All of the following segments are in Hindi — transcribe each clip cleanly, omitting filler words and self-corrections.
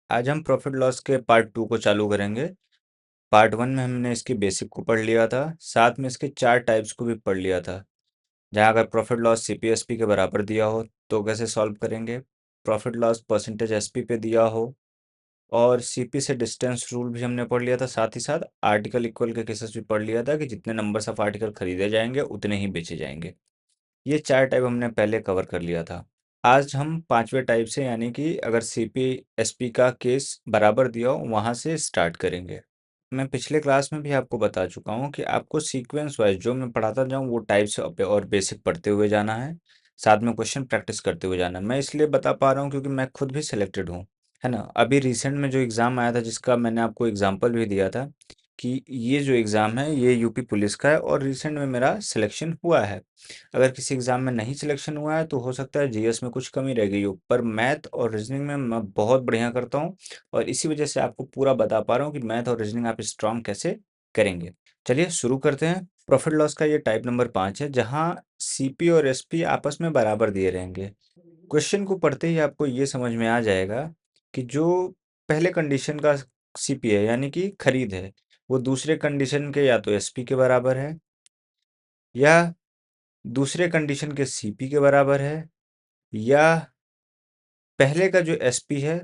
आज हम प्रॉफिट लॉस के पार्ट 2 को चालू करेंगे। पार्ट 1 में हमने इसकी बेसिक को पढ़ लिया था, साथ में इसके 4 टाइप्स को भी पढ़ लिया था। जहाँ अगर प्रॉफिट लॉस सीपीएसपी के बराबर दिया हो तो कैसे सॉल्व करेंगे, प्रॉफिट लॉस परसेंटेज एसपी पे दिया हो, और सीपी से डिस्टेंस रूल भी हमने पढ़ लिया था। साथ ही साथ आर्टिकल इक्वल के केसेस भी पढ़ लिया था कि जितने नंबर्स ऑफ आर्टिकल खरीदे जाएंगे उतने ही बेचे जाएंगे। ये 4 टाइप हमने पहले कवर कर लिया था। आज हम 5वें टाइप से, यानी कि अगर सीपी एसपी का केस बराबर दिया हो वहाँ से स्टार्ट करेंगे। मैं पिछले क्लास में भी आपको बता चुका हूँ कि आपको सीक्वेंस वाइज जो मैं पढ़ाता जाऊँ वो टाइप्स और बेसिक पढ़ते हुए जाना है, साथ में क्वेश्चन प्रैक्टिस करते हुए जाना है। मैं इसलिए बता पा रहा हूँ क्योंकि मैं खुद भी सिलेक्टेड हूँ, है ना। अभी रिसेंट में जो एग्ज़ाम आया था जिसका मैंने आपको एग्जाम्पल भी दिया था कि ये जो एग्ज़ाम है ये यूपी पुलिस का है और रिसेंट में मेरा सिलेक्शन हुआ है। अगर किसी एग्ज़ाम में नहीं सिलेक्शन हुआ है तो हो सकता है जीएस में कुछ कमी रह गई हो, पर मैथ और रीजनिंग में मैं बहुत बढ़िया करता हूँ और इसी वजह से आपको पूरा बता पा रहा हूँ कि मैथ और रीजनिंग आप स्ट्रांग कैसे करेंगे। चलिए शुरू करते हैं। प्रॉफिट लॉस का ये टाइप नंबर 5 है, जहाँ सीपी और एसपी आपस में बराबर दिए रहेंगे। क्वेश्चन को पढ़ते ही आपको ये समझ में आ जाएगा कि जो पहले कंडीशन का सीपी है यानी कि खरीद है, वो दूसरे कंडीशन के या तो एसपी के बराबर है, या दूसरे कंडीशन के सीपी के बराबर है, या पहले का जो एसपी है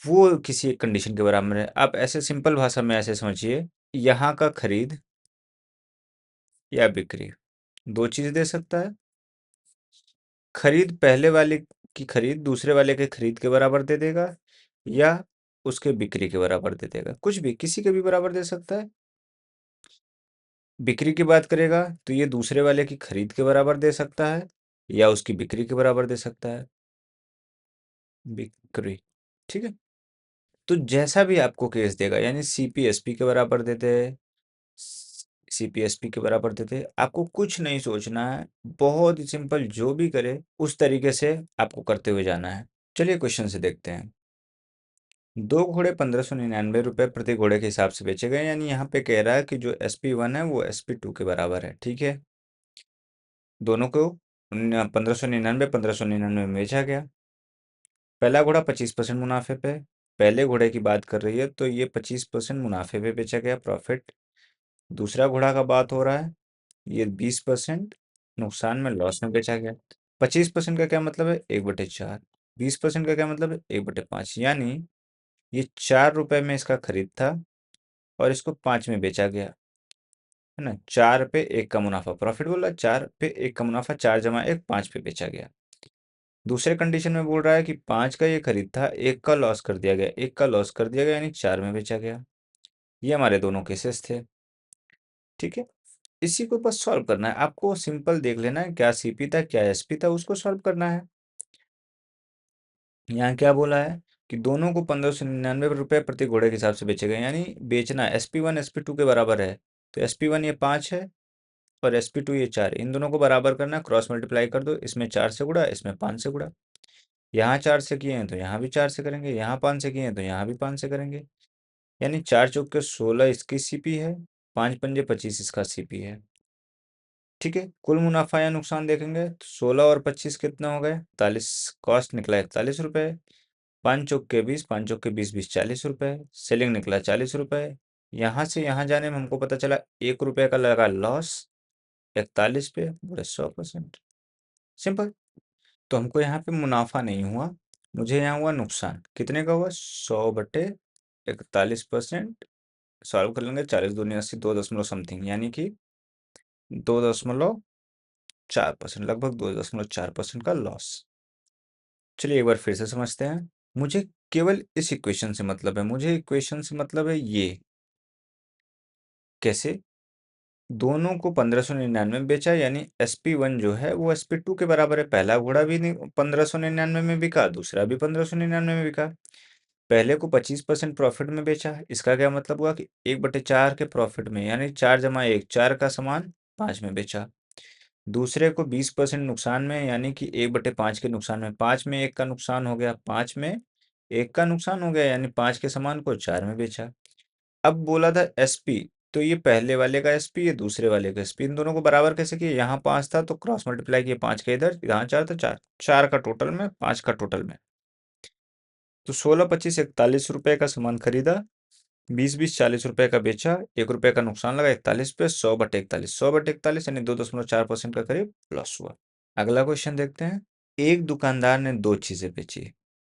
वो किसी एक कंडीशन के बराबर है। आप ऐसे सिंपल भाषा में ऐसे समझिए, यहाँ का खरीद या बिक्री दो चीज दे सकता है। खरीद पहले वाले की खरीद दूसरे वाले के खरीद के बराबर दे देगा, या उसके बिक्री के बराबर दे देगा। कुछ भी, किसी के भी बराबर दे सकता है। बिक्री की बात करेगा तो ये दूसरे वाले की खरीद के बराबर दे सकता है या उसकी बिक्री के बराबर दे सकता है। बिक्री, ठीक है। तो जैसा भी आपको केस देगा, यानी सीपीएसपी के बराबर देते, सीपीएसपी के बराबर देते, आपको कुछ नहीं सोचना है। बहुत ही सिंपल, जो भी करे उस तरीके से आपको करते हुए जाना है। चलिए क्वेश्चन से देखते हैं। दो घोड़े 1599 रुपये प्रति घोड़े के हिसाब से बेचे गए, यानी यहाँ पे कह रहा है कि जो SP1 है वो SP2 के बराबर है, ठीक है। दोनों को 1599 में बेचा गया। पहला घोड़ा 25% मुनाफे पे, पहले घोड़े की बात कर रही है तो ये 25% मुनाफे पे बेचा गया, प्रॉफिट। दूसरा घोड़ा का बात हो रहा है, ये 20% नुकसान में, लॉस में बेचा गया। 25% का क्या मतलब है, 1/4। 20% का क्या मतलब है, 1/5। यानी ये 4 रुपए में इसका खरीद था और इसको 5 में बेचा गया, है ना। 4 पे 1 का मुनाफा, प्रॉफिट बोला, 4 पे 1 का मुनाफा, 4 जमा 1 5 पे बेचा गया। दूसरे कंडीशन में बोल रहा है कि 5 का ये खरीद था, 1 का लॉस कर दिया गया, 1 का लॉस कर दिया गया यानी 4 में बेचा गया। ये हमारे दोनों केसेस थे, ठीक है। इसी को बस सॉल्व करना है आपको। सिंपल देख लेना है क्या सीपी था क्या एसपी था, उसको सॉल्व करना है। यहाँ क्या बोला है कि दोनों को 1599 रुपये प्रति घोड़े के हिसाब से बेचे गए, यानी बेचना। SP1 SP2 के बराबर है तो SP1 ये 5 है और SP2 ये 4 है। इन दोनों को बराबर करना है, क्रॉस मल्टीप्लाई कर दो। इसमें 4 से गुड़ा, इसमें 5 से गुड़ा। यहाँ 4 से किए हैं तो यहाँ भी 4 से करेंगे, यहाँ 5 से किए हैं तो यहाँ भी 5 से करेंगे। यानी 4 चौके 16 इसकी सीपी है, 5 पंजे 25 इसका सीपी है, ठीक है। कुल मुनाफा या नुकसान देखेंगे तो 16 और 25 कितना हो गए, 41। कॉस्ट निकला 41 रुपये। 5 चौके 20, 5 चौके 20, 20 40 रुपये। सेलिंग निकला 40 रुपये। यहाँ से यहाँ जाने में हमको पता चला 1 रुपये का लगा लॉस, 41 पे बड़े 100%। सिंपल। तो हमको यहाँ पे मुनाफा नहीं हुआ, मुझे यहाँ हुआ नुकसान। कितने का हुआ, 100/41%। सॉल्व कर लेंगे, 40 दूनी 80, 2 दशमलव समथिंग, यानी कि 2.4%, लगभग 2.4% का लॉस। चलिए एक बार फिर से समझते हैं। मुझे केवल इस इक्वेशन से मतलब है, मुझे इक्वेशन से मतलब है ये। कैसे, दोनों को 1599 में बेचा, यानी SP1 जो है वो SP2 के बराबर है। पहला घोड़ा भी 1599 में बिका, दूसरा भी 1599 में बिका। पहले को 25% प्रॉफिट में बेचा, इसका क्या मतलब हुआ कि 1/4 के प्रॉफिट में, यानी 4 जमा 1 4 का सामान 5 में बेचा। दूसरे को 20% नुकसान में, यानी कि 1/5 के नुकसान में, 5 में 1 का नुकसान हो गया, 5 में 1 का नुकसान हो गया, यानी 5 के सामान को 4 में बेचा। अब बोला था एसपी, तो ये पहले वाले का एसपी, ये दूसरे वाले का एसपी। इन दोनों को बराबर कैसे किए, यहाँ 5 था तो क्रॉस मल्टीप्लाई किए 5 के इधर, यहाँ 4 था, 4 4 का टोटल में, 5 का टोटल में। तो 16, 25, 41 रुपए का सामान खरीदा, 20, 20, 40 रुपए का बेचा, 1 रुपए का नुकसान लगा, 41 पे 100/41, 100/41 यानी 2.4% का करीब लॉस हुआ। अगला क्वेश्चन देखते हैं। एक दुकानदार ने दो चीजें बेची।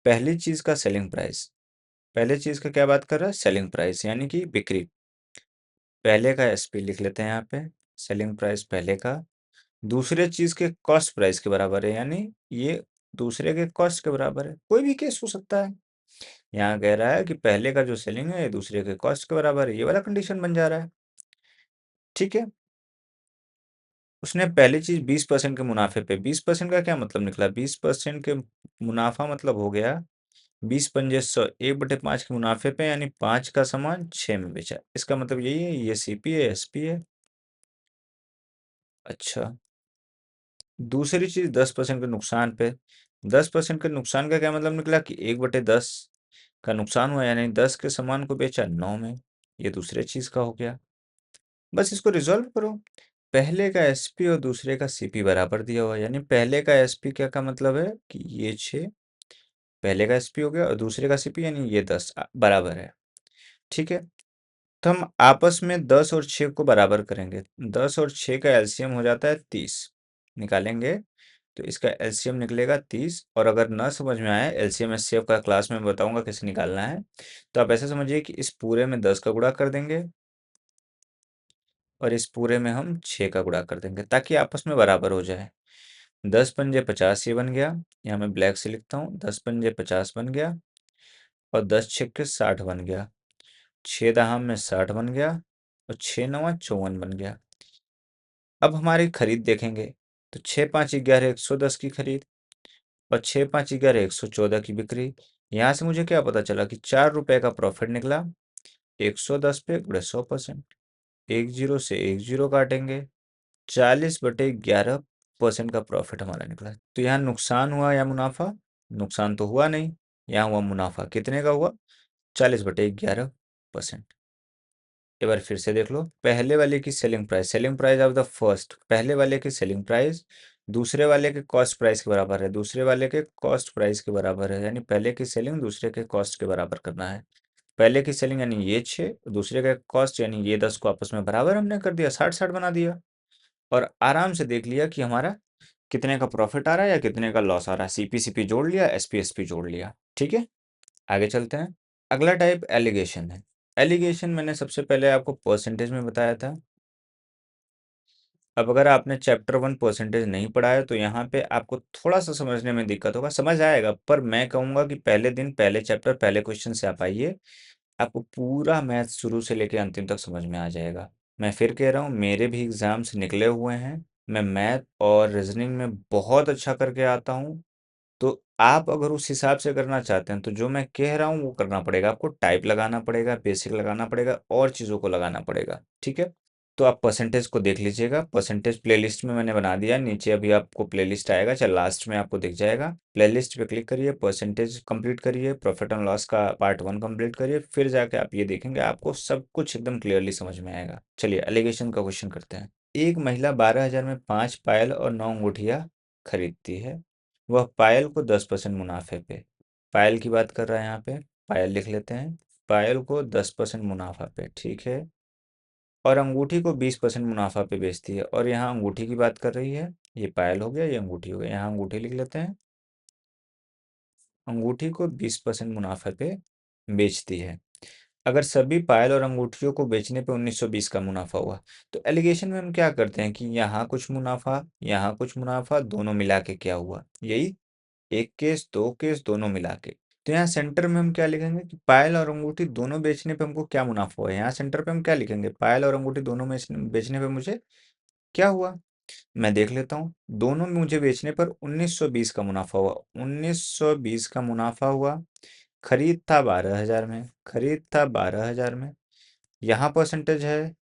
पहली चीज का सेलिंग प्राइस, पहले चीज का क्या बात कर रहा है, सेलिंग प्राइस यानी कि बिक्री। पहले का एसपी लिख लेते हैं यहाँ पे, सेलिंग प्राइस पहले का दूसरे चीज के कॉस्ट प्राइस के बराबर है, यानी ये दूसरे के कॉस्ट के बराबर है। कोई भी केस हो सकता है। यहाँ कह रहा है कि पहले का जो सेलिंग है ये दूसरे के कॉस्ट के बराबर है, ये वाला कंडीशन बन जा रहा है। ठीक है। उसने पहली चीज 20% के मुनाफे पे, 20% का क्या मतलब निकला, 20% के मुनाफा मतलब हो गया 20 पंजे 100, 1/5 के मुनाफे पे, यानी 5 का सामान 6 में बेचा। इसका मतलब यही है, ये सीपी है, एसपी है। अच्छा, दूसरी चीज 10% के नुकसान पे, 10% के नुकसान का क्या मतलब निकला कि 1/10 का नुकसान हुआ, यानी 10 के सामान को बेचा 9 में। ये दूसरे चीज का हो गया। बस इसको रिजॉल्व करो। पहले का एसपी और दूसरे का सीपी बराबर दिया हुआ है, यानी पहले का एसपी क्या का मतलब है कि ये 6 पहले का एसपी हो गया, और दूसरे का सीपी यानी ये 10 बराबर है। ठीक है। तो हम आपस में 10 और 6 को बराबर करेंगे। 10 और 6 का एलसीएम हो जाता है 30, निकालेंगे तो इसका एलसीएम निकलेगा 30। और अगर ना समझ में आए, एलसीएम एचसीएफ का क्लास में बताऊंगा कैसे निकालना है। तो आप ऐसे समझिए कि इस पूरे में 10 का गुणा कर देंगे, और इस पूरे में हम 6 का गुणा कर देंगे, ताकि आपस में बराबर हो जाए। 10 पंजे 50 ये बन गया, यहाँ मैं ब्लैक से लिखता हूँ, 10 पंजे 50 बन गया, और 10 छक्के 60 बन गया, 6 दहाम में 60 बन गया, और 6 नवा 54 बन गया। अब हमारी खरीद देखेंगे, तो 6 5 11 110 की खरीद, और 6 5 11 114 की बिक्री। यहाँ से मुझे क्या पता चला कि 4 रुपए का प्रॉफिट निकला। 110 पे गुणे 100%, एक जीरो से एक जीरो काटेंगे, 40/11% का प्रॉफिट हमारा निकला। तो यहाँ नुकसान हुआ या मुनाफा, नुकसान तो हुआ नहीं, यहाँ हुआ मुनाफा। कितने का हुआ, 40/11%। एक बार फिर से देख लो, पहले वाले की selling price of the first, पहले वाले की सेलिंग प्राइस दूसरे वाले के कॉस्ट प्राइस के बराबर है, दूसरे वाले के कॉस्ट प्राइस के बराबर है, यानी पहले की सेलिंग दूसरे के कॉस्ट के बराबर करना है। पहले की सेलिंग यानी ये 6, दूसरे का कॉस्ट यानी ये 10 को आपस में बराबर हमने कर दिया, 60-60 बना दिया, और आराम से देख लिया कि हमारा कितने का प्रॉफिट आ रहा है या कितने का लॉस आ रहा है। सीपी जोड़ लिया, एसपी एसपी जोड़ लिया। ठीक है, आगे चलते हैं। अगला टाइप एलिगेशन है। एलिगेशन मैंने सबसे पहले आपको परसेंटेज में बताया था। अब अगर आपने चैप्टर 1 परसेंटेज नहीं पढ़ा है, तो यहाँ पे आपको थोड़ा सा समझने में दिक्कत होगा, समझ आएगा, पर मैं कहूँगा कि पहले दिन पहले चैप्टर पहले क्वेश्चन से आप आइए, आपको पूरा मैथ शुरू से लेकर अंतिम तक समझ में आ जाएगा। मैं फिर कह रहा हूँ, मेरे भी एग्जाम्स निकले हुए हैं, मैं मैथ और रीजनिंग में बहुत अच्छा करके आता हूँ। तो आप अगर उस हिसाब से करना चाहते हैं, तो जो मैं कह रहा हूँ वो करना पड़ेगा आपको, टाइप लगाना पड़ेगा, बेसिक लगाना पड़ेगा, और चीज़ों को लगाना पड़ेगा। ठीक है। तो आप परसेंटेज को देख लीजिएगा, परसेंटेज प्लेलिस्ट में मैंने बना दिया, नीचे अभी आपको प्लेलिस्ट आएगा, चाहे लास्ट में आपको दिख जाएगा। प्लेलिस्ट पे क्लिक करिए, परसेंटेज कंप्लीट करिए, प्रॉफिट एंड लॉस का पार्ट 1 कंप्लीट करिए, फिर जाके आप ये देखेंगे, आपको सब कुछ एकदम क्लियरली समझ में आएगा। चलिए एलिगेशन का क्वेश्चन करते हैं। एक महिला 12,000 में 5 पायल और 9 अंगूठियाँ खरीदती है। वह पायल को 10% मुनाफे पे, पायल की बात कर रहा है यहाँ पे, पायल लिख लेते हैं, पायल को 10% मुनाफा पे, ठीक है, और अंगूठी को 20% मुनाफा पे बेचती है। और यहाँ अंगूठी की बात कर रही है, ये पायल हो गया, ये अंगूठी हो गया, यहाँ अंगूठी लिख लेते हैं, अंगूठी को 20% मुनाफे पे बेचती है। अगर सभी पायल और अंगूठियों को बेचने पे 1920 का मुनाफा हुआ, तो एलिगेशन में हम क्या करते हैं कि यहाँ कुछ मुनाफा, यहाँ कुछ मुनाफा, दोनों मिला के क्या हुआ, यही एक केस, दो केस, दोनों मिला के। तो यहाँ सेंटर में हम क्या लिखेंगे कि पायल और अंगूठी दोनों बेचने पे हमको क्या मुनाफा हुआ है। यहाँ सेंटर पे हम क्या लिखेंगे, पायल और अंगूठी दोनों में बेचने पे मुझे क्या हुआ। मैं देख लेता हूँ, दोनों में मुझे बेचने पर 1920 का मुनाफा हुआ, 1920 का मुनाफा हुआ। खरीद था 12,000 में, खरीद था 12,000 में, यहाँ परसेंटेज है,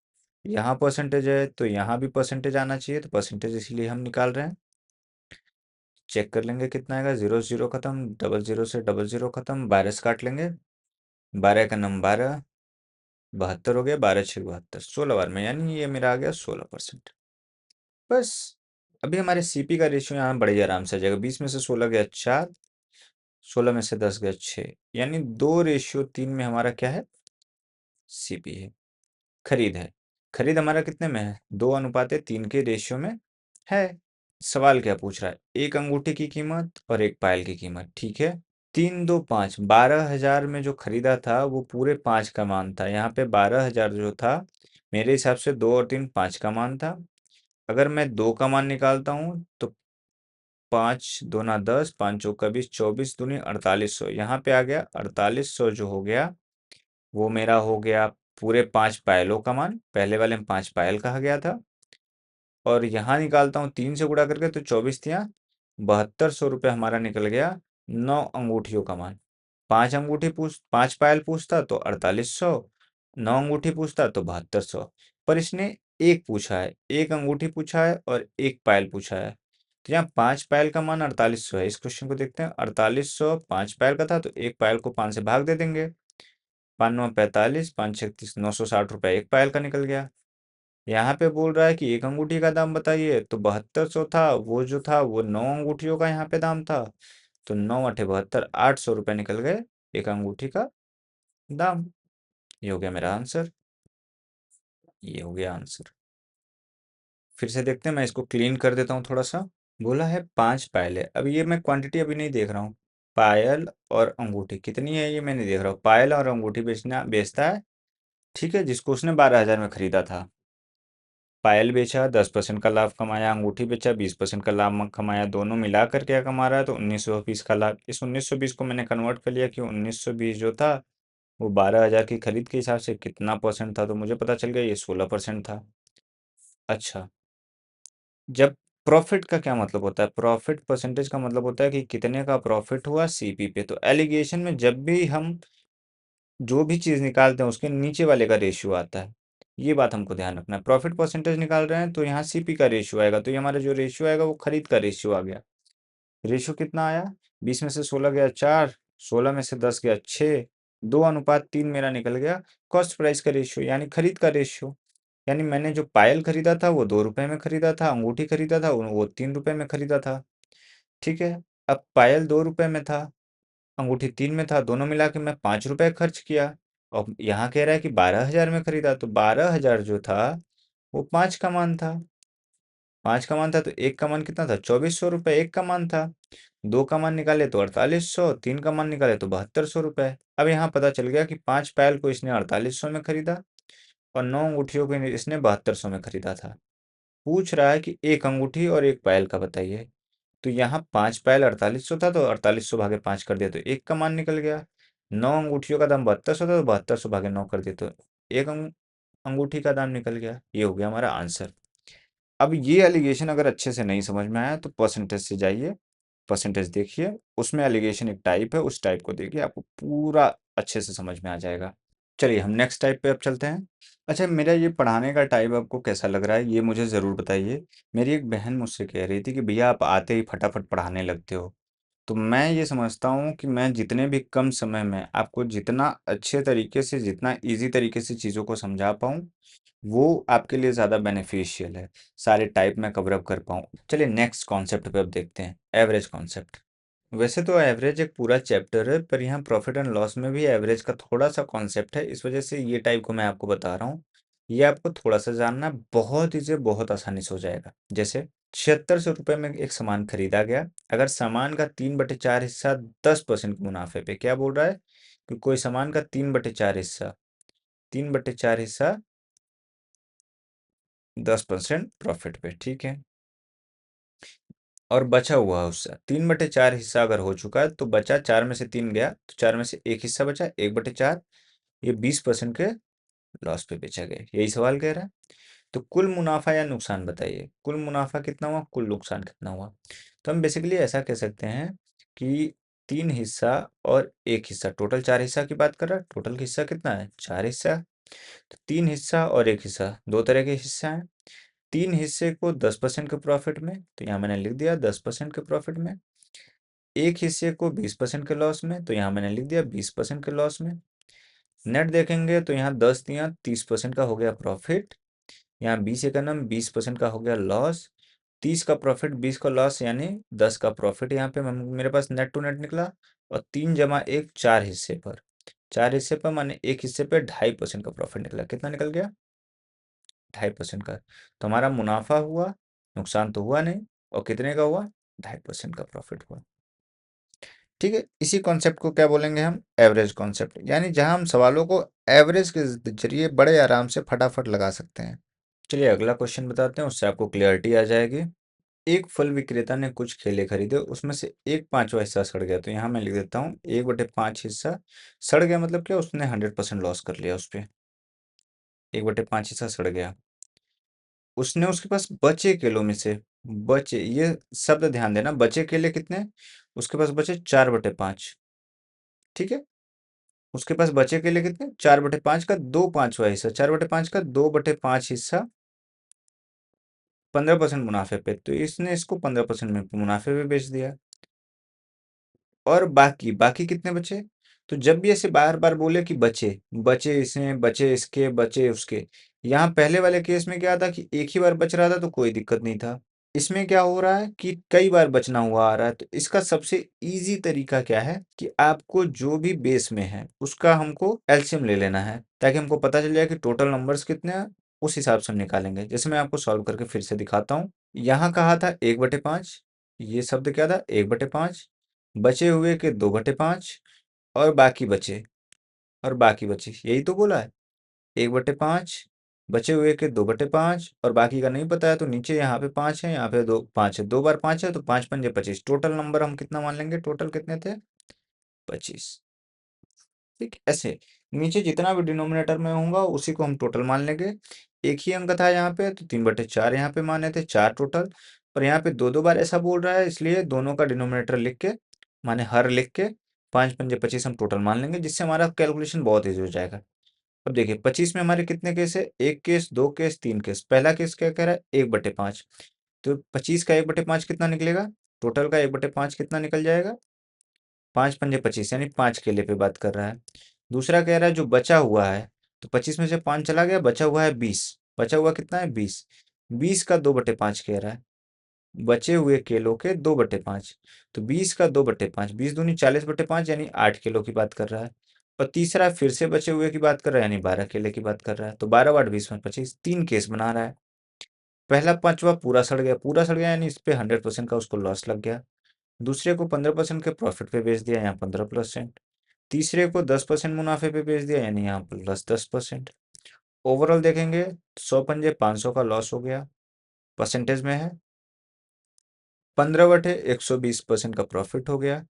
यहाँ परसेंटेज है, तो यहाँ भी परसेंटेज आना चाहिए, तो परसेंटेज इसलिए हम निकाल रहे हैं। चेक कर लेंगे कितना आएगा, जीरो जीरो खत्म, डबल जीरो से डबल जीरो खत्म, 12 से काट लेंगे, 12 का नम 12, 72 हो गया, 12 6 72, 16 बार में, यानी ये मेरा आ गया 16%। बस। अभी हमारे सीपी का रेशियो यहाँ बढ़ गया, आराम से आ जाएगा, 20 में से 16 गया 4, 16 में से 10 गया 6, यानी 2:3 में हमारा क्या है, सीपी है, खरीद है। खरीद हमारा कितने में है, 2:3 के रेशियो में है। सवाल क्या पूछ रहा है, एक अंगूठी की कीमत और एक पायल की कीमत, ठीक है। 3, 2, 5, 12,000 में जो खरीदा था वो पूरे 5 का मान था। यहाँ पे 12,000 जो था मेरे हिसाब से 2 और 3 5 का मान था। अगर मैं 2 का मान निकालता हूँ तो 5 दूना 10, 5 चौका 20, 24 दूनी 4800, यहाँ पे आ गया 4800 जो हो गया वो मेरा हो गया पूरे 5 पायलों का मान, पहले वाले में 5 पायल कहा गया था। और यहाँ निकालता हूँ 3 से गुणा करके तो 24 तियाँ 7200 रुपये हमारा निकल गया 9 अंगूठियों का मान। 5 पायल पूछता तो 4800, 9 अंगूठी पूछता तो 7200। पर इसने एक पूछा है, एक अंगूठी पूछा है और एक पायल पूछा है, तो यहाँ 5 पायल का मान 4800 है। इस क्वेश्चन को देखते हैं, 4800 5 पायल का था तो एक पायल को 5 से भाग दे देंगे, 5 9 45, 5 6 30, 960 रुपये एक पायल का निकल गया। यहाँ पे बोल रहा है कि एक अंगूठी का दाम बताइए, तो 7200 था, वो जो था वो 9 अंगूठियों का यहाँ पे दाम था, तो 9 8 72, 800 रुपये निकल गए एक अंगूठी का दाम। ये हो गया मेरा आंसर, ये हो गया आंसर। फिर से देखते हैं, मैं इसको क्लीन कर देता हूँ थोड़ा सा। बोला है 5 पायल है, अब ये मैं क्वांटिटी अभी नहीं देख रहा हूँ। पायल और अंगूठी कितनी है ये मैं नहीं देख रहा हूँ। पायल और अंगूठी बेचता है, ठीक है, जिसको उसने 12,000 में खरीदा था। पायल बेचा 10% का लाभ कमाया, अंगूठी बेचा 20% का लाभ कमाया, दोनों मिलाकर क्या कमा रहा है, तो 1920 का लाभ। इस 1920 को मैंने कन्वर्ट कर लिया कि 1920 जो था वो 12,000 की खरीद के हिसाब से कितना परसेंट था, तो मुझे पता चल गया ये 16% था। अच्छा, जब प्रॉफिट का क्या मतलब होता है, प्रॉफिट परसेंटेज का मतलब होता है कि कितने का प्रॉफिट हुआ सीपी पे। तो एलिगेशन में जब भी हम जो भी चीज़ निकालते हैं उसके नीचे वाले का रेशियो आता है, ये बात हमको ध्यान रखना है। प्रॉफिट परसेंटेज निकाल रहे हैं तो यहाँ सीपी का रेशियो आएगा, तो ये हमारा जो रेशियो आएगा वो खरीद का रेशियो आ गया। रेशियो कितना आया, 20 में से 16 गया 4, 16 में से 10 गया 6, 2:3 मेरा निकल गया कॉस्ट प्राइस का रेशियो, यानी खरीद का रेशियो। यानी मैंने जो पायल खरीदा था वो 2 रुपए में खरीदा था, अंगूठी खरीदा था वो 3 रुपए में खरीदा था, ठीक है। अब पायल 2 रुपए में था, अंगूठी 3 में था, दोनों मिला के मैं 5 रुपए खर्च किया। और यहाँ कह रहा है कि 12,000 में खरीदा, तो 12,000 जो था वो 5 का मान था। 5 का मान था तो एक का मान कितना था, 2400 रुपये एक का मान था। 2 का मान निकाले तो 4800, 3 का मान निकाले तो 7200 रुपये। अब यहाँ पता चल गया कि 5 पायल को इसने 4800 में खरीदा और 9 अंगूठियों को इसने 7200 में खरीदा था। पूछ रहा है कि एक अंगूठी और एक पायल का बताइए। तो यहाँ 5 पायल 4800 था तो 4800 भागे 5 कर दिया तो एक का मान निकल गया। 9 अंगूठियों का दाम 7200 था तो 7200 भागे 9 कर दिया तो एक अंगूठी का दाम निकल गया। ये हो गया हमारा आंसर। अब ये एलिगेशन अगर अच्छे से नहीं समझ में आया तो परसेंटेज से जाइए, परसेंटेज देखिए, उसमें एलिगेशन एक टाइप है, उस टाइप को देखिए, आपको पूरा अच्छे से समझ में आ जाएगा। चलिए हम नेक्स्ट टाइप पे अब चलते हैं। अच्छा, मेरा ये पढ़ाने का टाइप आपको कैसा लग रहा है ये मुझे ज़रूर बताइए। मेरी एक बहन मुझसे कह रही थी कि भैया आप आते ही फटाफट पढ़ाने लगते हो। तो मैं ये समझता हूँ कि मैं जितने भी कम समय में आपको जितना अच्छे तरीके से, जितना इजी तरीके से चीज़ों को समझा पाऊँ, वो आपके लिए ज़्यादा बेनिफिशियल है, सारे टाइप में कवर अप कर पाऊँ। चलिए नेक्स्ट कॉन्सेप्ट पे अब देखते हैं, एवरेज कॉन्सेप्ट। वैसे तो एवरेज एक पूरा चैप्टर है, पर यहाँ प्रॉफिट एंड लॉस में भी एवरेज का थोड़ा सा कॉन्सेप्ट है, इस वजह से ये टाइप को मैं आपको बता रहा हूँ। ये आपको थोड़ा सा जानना बहुत ही से बहुत आसानी से हो जाएगा। जैसे 7600 रुपये में एक सामान खरीदा गया, अगर सामान का 3/4 हिस्सा 10% के मुनाफे पे, क्या बोल रहा है कि कोई सामान का 3/4 हिस्सा, 3/4 हिस्सा 10% प्रॉफिट पे, ठीक है। और बचा हुआ हिस्सा 3/4 हिस्सा अगर हो चुका है तो बचा 4 में से 3 गया तो 4 में से एक हिस्सा बचा 1/4, ये 20% के लॉस पे बेचा गया, यही सवाल कह रहा है। तो कुल मुनाफा या नुकसान बताइए, कुल मुनाफा कितना हुआ, कुल नुकसान कितना हुआ। तो हम बेसिकली ऐसा कह सकते हैं कि 3 हिस्सा और एक हिस्सा, टोटल 4 हिस्सा की बात कर रहा है, टोटल हिस्सा कितना है 4 हिस्सा। तो 3 हिस्सा और एक हिस्सा, दो तरह के हिस्सा हैं। 3 हिस्से को 10% के प्रॉफिट में, तो यहाँ मैंने लिख दिया 10% के प्रॉफिट में। एक हिस्से को 20% के लॉस में, तो यहाँ मैंने लिख दिया 20% के लॉस में। नेट देखेंगे तो यहाँ 10 या 30% का हो गया प्रॉफिट, यहाँ 20 एकनम 20% का हो गया लॉस, 30 का प्रॉफिट, 20 का लॉस, यानी 10 का प्रॉफिट। यहाँ पे मेरे पास नेट टू नेट निकला, और 3 जमा 1 4 हिस्से पर, 4 हिस्से पर माने एक हिस्से पे 2.5% का प्रॉफिट निकला। कितना निकल गया? 2.5% का। तो हमारा मुनाफा हुआ, नुकसान तो हुआ नहीं। और कितने का हुआ? 2.5% का प्रॉफिट हुआ। ठीक है, इसी कॉन्सेप्ट को क्या बोलेंगे हम? एवरेज कॉन्सेप्ट, यानी जहां हम सवालों को एवरेज के जरिए बड़े आराम से फटाफट लगा सकते हैं। चलिए अगला क्वेश्चन बताते हैं, उससे आपको क्लियरिटी आ जाएगी। एक फल विक्रेता ने कुछ केले खरीदे, उसमें से एक पांचवा हिस्सा सड़ गया। तो यहाँ मैं लिख देता हूँ 1/5 हिस्सा सड़ गया, मतलब क्या? उसने 100% लॉस कर लिया उस पे। 1/5 हिस्सा सड़ गया। उसने उसके पास बचे केलों में से, बचे, ये शब्द ध्यान देना, बचे केले कितने? उसके पास बचे 4/5। ठीक है, उसके पास बचे केले कितने? 4/5 का 2/5 हिस्सा, 4/5 का 2/5 हिस्सा 15% मुनाफे पे। तो इसने इसको 15% में मुनाफे पे बेच दिया। और बाकी बाकी कितने बचे? तो जब भी ऐसे बार बार बोले कि बचे, बचे इसमें, बचे इसके, बचे उसके, यहाँ पहले वाले केस में क्या था कि एक ही बार बच रहा था तो कोई दिक्कत नहीं था। इसमें क्या हो रहा है कि कई बार बचना हुआ आ रहा है। तो इसका सबसे इजी तरीका क्या है कि आपको जो भी बेस में है उसका हमको एलसीएम ले लेना है, ताकि हमको पता चल जाए कि टोटल नंबर्स कितने हैं। उस हिसाब से हम निकालेंगे। जैसे मैं आपको सॉल्व करके फिर से दिखाता हूँ। यहाँ कहा था 1/5, ये शब्द क्या था? 1/5, बचे हुए के 2/5, और बाकी बचे, और बाकी बचे, यही तो बोला है। 1/5, बचे हुए के 2/5, और बाकी का नहीं पता है तो नीचे यहाँ पे 5 है, यहाँ पे 2 5 है, 2 बार 5 है तो 5 पंजे 25। टोटल नंबर हम कितना मान लेंगे? टोटल कितने थे? 25। ठीक, ऐसे नीचे जितना भी डिनोमिनेटर में होगा उसी को हम टोटल मान लेंगे। एक ही अंक था यहाँ पे तो 3/4 यहाँ पे माने थे, 4 टोटल। पर यहाँ पे दो दो बार ऐसा बोल रहा है, इसलिए दोनों का डिनोमिनेटर लिख के, माने हर लिख के, 5 पंजे 25 हम टोटल मान लेंगे, जिससे हमारा कैलकुलेशन बहुत ईजी हो जाएगा। अब देखिए 25 में हमारे कितने केस है? एक केस, दो केस, तीन केस। पहला केस क्या कह रहा है? 1/5। तो 25 का 1/5 कितना निकलेगा? टोटल का 1/5 कितना निकल जाएगा? 5 पंजे 25, यानी 5 केले पे बात कर रहा है। दूसरा कह रहा है जो बचा हुआ है, तो 25 में से 5 चला गया, बचा हुआ है 20। बचा हुआ कितना है? 20। 20 का 2/5 कह रहा है, बचे हुए केलों के 2/5। तो 20 का 2/5, 20 दूनी 40/5, यानी 8 किलो की बात कर रहा है। और तीसरा फिर से बचे हुए की बात कर रहा है, यानी 12 केले की बात कर रहा है। तो 12 8 20 में 25, तीन केस बना रहा है। पहला पांचवा पूरा सड़ गया, पूरा सड़ गया यानी इस पे 100% का उसको लॉस लग गया। दूसरे को 15% के प्रॉफिट पे बेच दिया, यहाँ 15%। तीसरे को 10% मुनाफे पे बेच दिया, यानी यहाँ प्लस 10%। ओवरऑल देखेंगे 100 पंजे 500 का लॉस हो गया। परसेंटेज में है 15/120% का प्रॉफिट हो गया।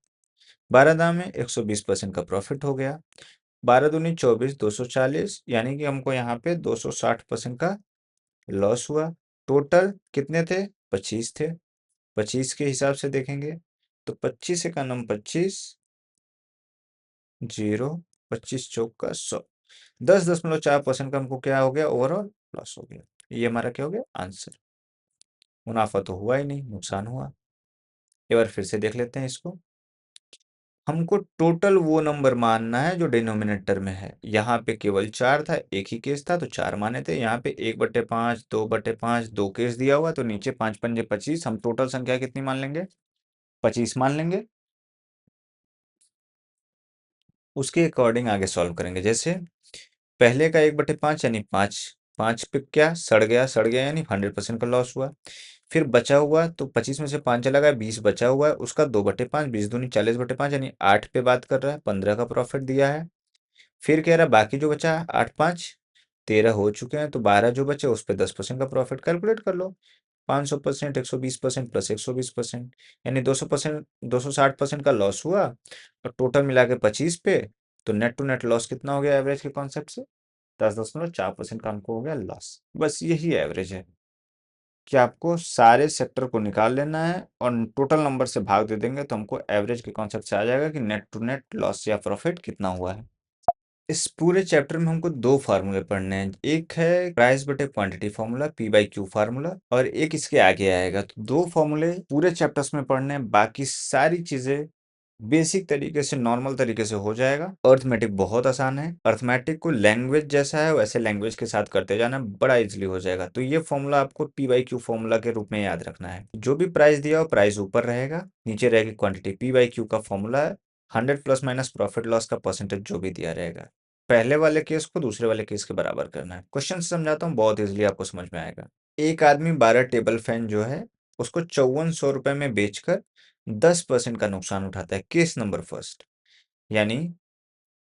12 दाम में 120% का प्रॉफिट हो गया। 12 दूनी 24, 240, यानी कि हमको यहाँ पे 260% का लॉस हुआ। टोटल कितने थे? 25 थे। 25 के हिसाब से देखेंगे तो 25 का नम 25, 0, 25 चौक का 100, 10.4% का हमको क्या हो गया? ओवरऑल लॉस हो गया। ये हमारा क्या हो गया? आंसर। मुनाफा तो हुआ ही नहीं, नुकसान हुआ। एक बार फिर से देख लेते हैं इसको। हमको टोटल वो नंबर मानना है जो डिनोमिनेटर में है। यहाँ पे केवल 4 था, एक ही केस था तो 4 माने थे। यहाँ पे 1/5, 2/5, दो केस दिया हुआ, तो नीचे 5 पंजे 25। हम टोटल संख्या कितनी मान लेंगे? 25 मान लेंगे। उसके अकॉर्डिंग आगे सॉल्व करेंगे। जैसे पहले का 1/5 यानी 5, 5 पे क्या सड़ गया? सड़ गया यानी 100% का लॉस हुआ। फिर बचा हुआ तो 25 में से 5 चला गया, 20 बचा हुआ है, उसका 2/5, 20 दूनी 40/5, यानी 8 पे बात कर रहा है, 15 का प्रॉफिट दिया है। फिर कह रहा है बाकी जो बचा है 8 5 13 हो चुके हैं, तो 12 जो बचे उस पर 10% का प्रॉफिट कैलकुलेट कर लो। 500%, 120% प्लस 120%, यानी 200%, 260% का लॉस हुआ। और टोटल मिला के 25 पे, तो नेट टू नेट लॉस कितना हो गया एवरेज के कॉन्सेप्ट से? 10.4% का हमको हो गया लॉस। बस यही एवरेज है कि आपको सारे सेक्टर को निकाल लेना है और टोटल नंबर से भाग दे देंगे, तो हमको एवरेज के कॉन्सेप्ट से आ जाएगा कि नेट टू नेट लॉस या प्रॉफिट कितना हुआ है। इस पूरे चैप्टर में हमको दो फार्मूले पढ़ने हैं। एक है प्राइस बटे क्वांटिटी फार्मूला, P/Q फार्मूला, और एक इसके आगे आएगा। तो दो फार्मूले पूरे चैप्टर्स में पढ़ने हैं, बाकी सारी चीजें बेसिक तरीके से, नॉर्मल तरीके से हो जाएगा। अर्थमेटिक बहुत आसान है, अर्थमेटिक को लैंग्वेज जैसा है वैसे लैंग्वेज के साथ करते जाना, बड़ा इजीली हो जाएगा। तो ये फॉर्मूला आपको पी बाई क्यू फॉर्मूला के रूप में याद रखना है। जो भी प्राइस दिया हो प्राइस ऊपर रहेगा, नीचे रहेगी क्वांटिटी। पी बाई क्यू का फॉर्मूला है 100 प्लस माइनस प्रॉफिट लॉस का परसेंटेज जो भी दिया रहेगा। पहले वाले केस को दूसरे वाले केस के बराबर करना है। क्वेश्चन से समझाता हूँ, बहुत इजीली आपको समझ में आएगा। एक आदमी 12 टेबल फैन जो है उसको 5400 रुपए में बेचकर 10% का नुकसान उठाता है। केस नंबर फर्स्ट, यानी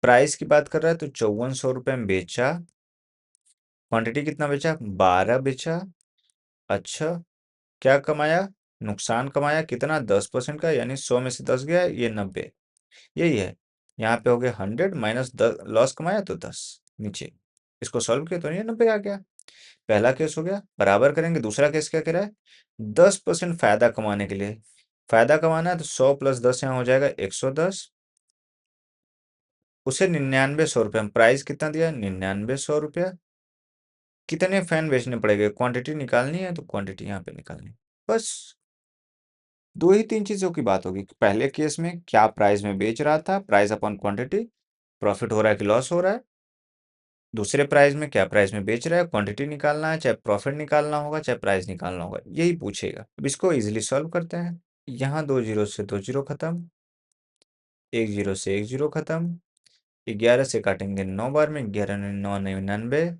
प्राइस की बात कर रहा है तो 5400 रुपए में बेचा, क्वांटिटी कितना बेचा, 12 बेचा। अच्छा, क्या कमाया, नुकसान कमाया कितना, 10% का, यानी 100 में से 10 गया, ये 90, यही है। यहाँ पे हो गया 100 माइनस लॉस कमाया तो 10 नीचे। इसको सॉल्व किया तो ये 90 आ गया। पहला केस हो गया, बराबर करेंगे। दूसरा केस क्या कह रहा है, 10% फायदा कमाने के लिए, फायदा कमाना है तो 100 प्लस 10 यहाँ हो जाएगा 110। उसे 9900 रुपये में, प्राइस कितना दिया, 9900 रुपया। कितने फैन बेचने पड़ेंगे, क्वांटिटी निकालनी है तो क्वांटिटी यहाँ पे निकालनी है। बस दो ही तीन चीजों की बात होगी। पहले केस में क्या प्राइस में बेच रहा था, प्राइस अपॉन क्वांटिटी, प्रॉफिट हो रहा है कि लॉस हो रहा है। दूसरे प्राइस में क्या प्राइस में बेच रहा है, क्वांटिटी निकालना है, चाहे प्रॉफिट निकालना होगा चाहे प्राइस निकालना होगा, यही पूछेगा। अब इसको इजीली सॉल्व करते हैं। यहाँ दो जीरो से दो जीरो खत्म, एक जीरो से एक जीरो खत्म, 11 से काटेंगे 9 बार में, 11 ने 9 99,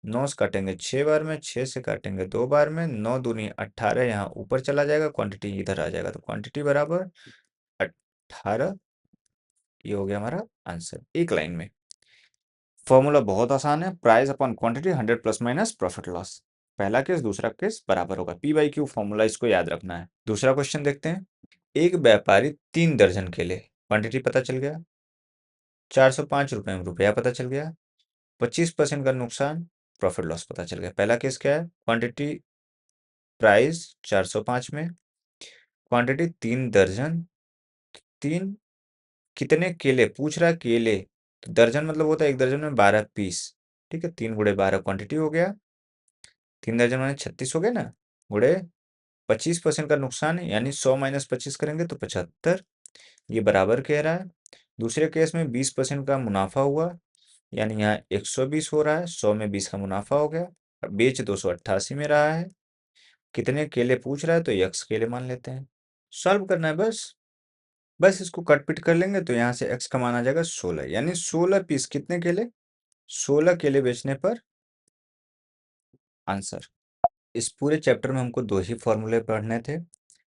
9 से काटेंगे 6 बार में, 6 से काटेंगे 2 बार में, 9 दूनी 18, यहाँ ऊपर चला जाएगा, क्वांटिटी इधर आ जाएगा, तो क्वांटिटी बराबर 18। ये हो गया हमारा आंसर एक लाइन में। फॉर्मूला बहुत आसान है, price upon quantity 100 plus minus profit loss. पहला केस दूसरा केस बराबर होगा, पी बाई क्यू फॉर्मूला, इसको याद रखना है। दूसरा क्वेश्चन देखते हैं। एक व्यापारी 3 दर्जन केले, क्वांटिटी पता चल गया, 405 रुपए में रुपया पता चल गया, 25% का नुकसान, प्रॉफिट लॉस पता चल गया। पहला केस क्या है, क्वांटिटी प्राइस 405 में, क्वांटिटी 3 दर्जन, तीन कितने केले पूछ रहा है, केले तो दर्जन मतलब होता है एक दर्जन में 12 पीस। ठीक है, 3 गुणे 12 क्वांटिटी हो गया, 3 दर्जन माने 36 हो गया ना, गुणे 25% का नुकसान है, यानी 100 माइनस 25 करेंगे तो 75, ये बराबर कह रहा है। दूसरे केस में 20% का मुनाफा हुआ, यानी यहाँ 120 हो रहा है, 100 में 20 का मुनाफा हो गया, बेच 288 में रहा है। कितने केले पूछ रहा है तो x केले मान लेते हैं, सॉल्व करना है बस। बस इसको कट पिट कर लेंगे तो यहाँ से x का मान आ जाएगा 16, यानी 16 पीस कितने केले, 16 केले बेचने पर आंसर। इस पूरे चैप्टर में हमको दो ही फॉर्मूले पढ़ने थे।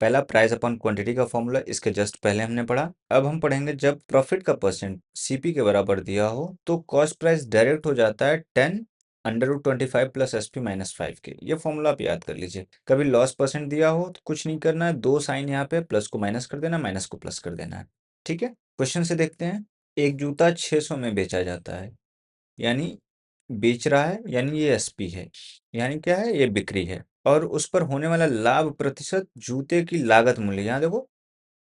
पहला प्राइस अपॉन क्वांटिटी का फॉर्मूला, इसके जस्ट पहले हमने पढ़ा। अब हम पढ़ेंगे जब प्रॉफिट का परसेंट सीपी के बराबर दिया हो तो कॉस्ट प्राइस डायरेक्ट हो जाता है 10 under root 25 plus SP minus 5 के। ये फॉर्मूला आप याद कर लीजिए। कभी लॉस परसेंट दिया हो तो कुछ नहीं करना है, दो साइन यहाँ पे, प्लस को माइनस कर देना, माइनस को प्लस कर देना है। ठीक है, क्वेश्चन से देखते हैं। एक जूता 600 में बेचा जाता है, यानी बेच रहा है, यानी ये एसपी है, यानी क्या है, ये बिक्री है। और उस पर होने वाला लाभ प्रतिशत जूते की लागत मूल्य, यहाँ देखो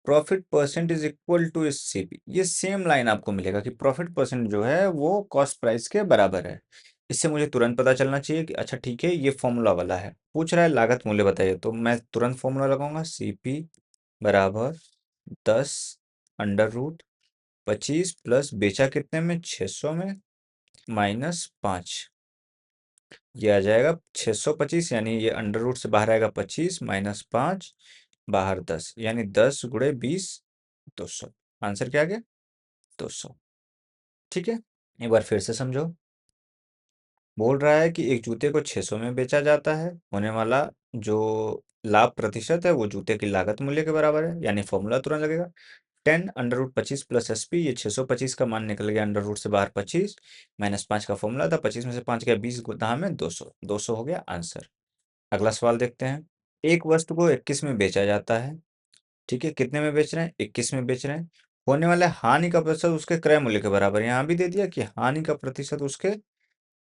profit percent is equal to CP. ये सेम लाइन आपको मिलेगा कि प्रॉफिट परसेंट जो है वो कॉस्ट प्राइस के बराबर है। इससे मुझे तुरंत पता चलना चाहिए कि अच्छा ठीक है ये फॉर्मूला वाला है। पूछ रहा है लागत मूल्य बताइए, तो मैं तुरंत फॉर्मूला लगाऊंगा, सीपी बराबर 10 अंडर रूट 25 प्लस बेचा कितने में, 600 में, -5। ये आ जाएगा 625, यानी ये अंडर रूट से बाहर आएगा 25 -5, बाहर 10, यानी 10 गुणे 20 200। आंसर क्या आ गया, 200। ठीक है, एक बार फिर से समझो। बोल रहा है कि एक जूते को 600 में बेचा जाता है, होने वाला जो लाभ प्रतिशत है वो जूते की लागत मूल्य के बराबर है, यानी फॉर्मूला तुरंत लगेगा 10 अंडर रूट 25 प्लस एसपी। ये 625 का मान निकल गया, अंडर रूट से बाहर 25, -5 का फॉर्मूला था, 25 में से 5 गया 20 गुना में 200, 200 हो गया आंसर। अगला सवाल देखते हैं। एक वस्तु को 21 में बेचा जाता है, ठीक है, कितने में बेच रहे हैं, 21 में बेच रहे हैं। होने वाले हानि का प्रतिशत उसके क्रय मूल्य के बराबर है, यहाँ भी दे दिया कि हानि का प्रतिशत उसके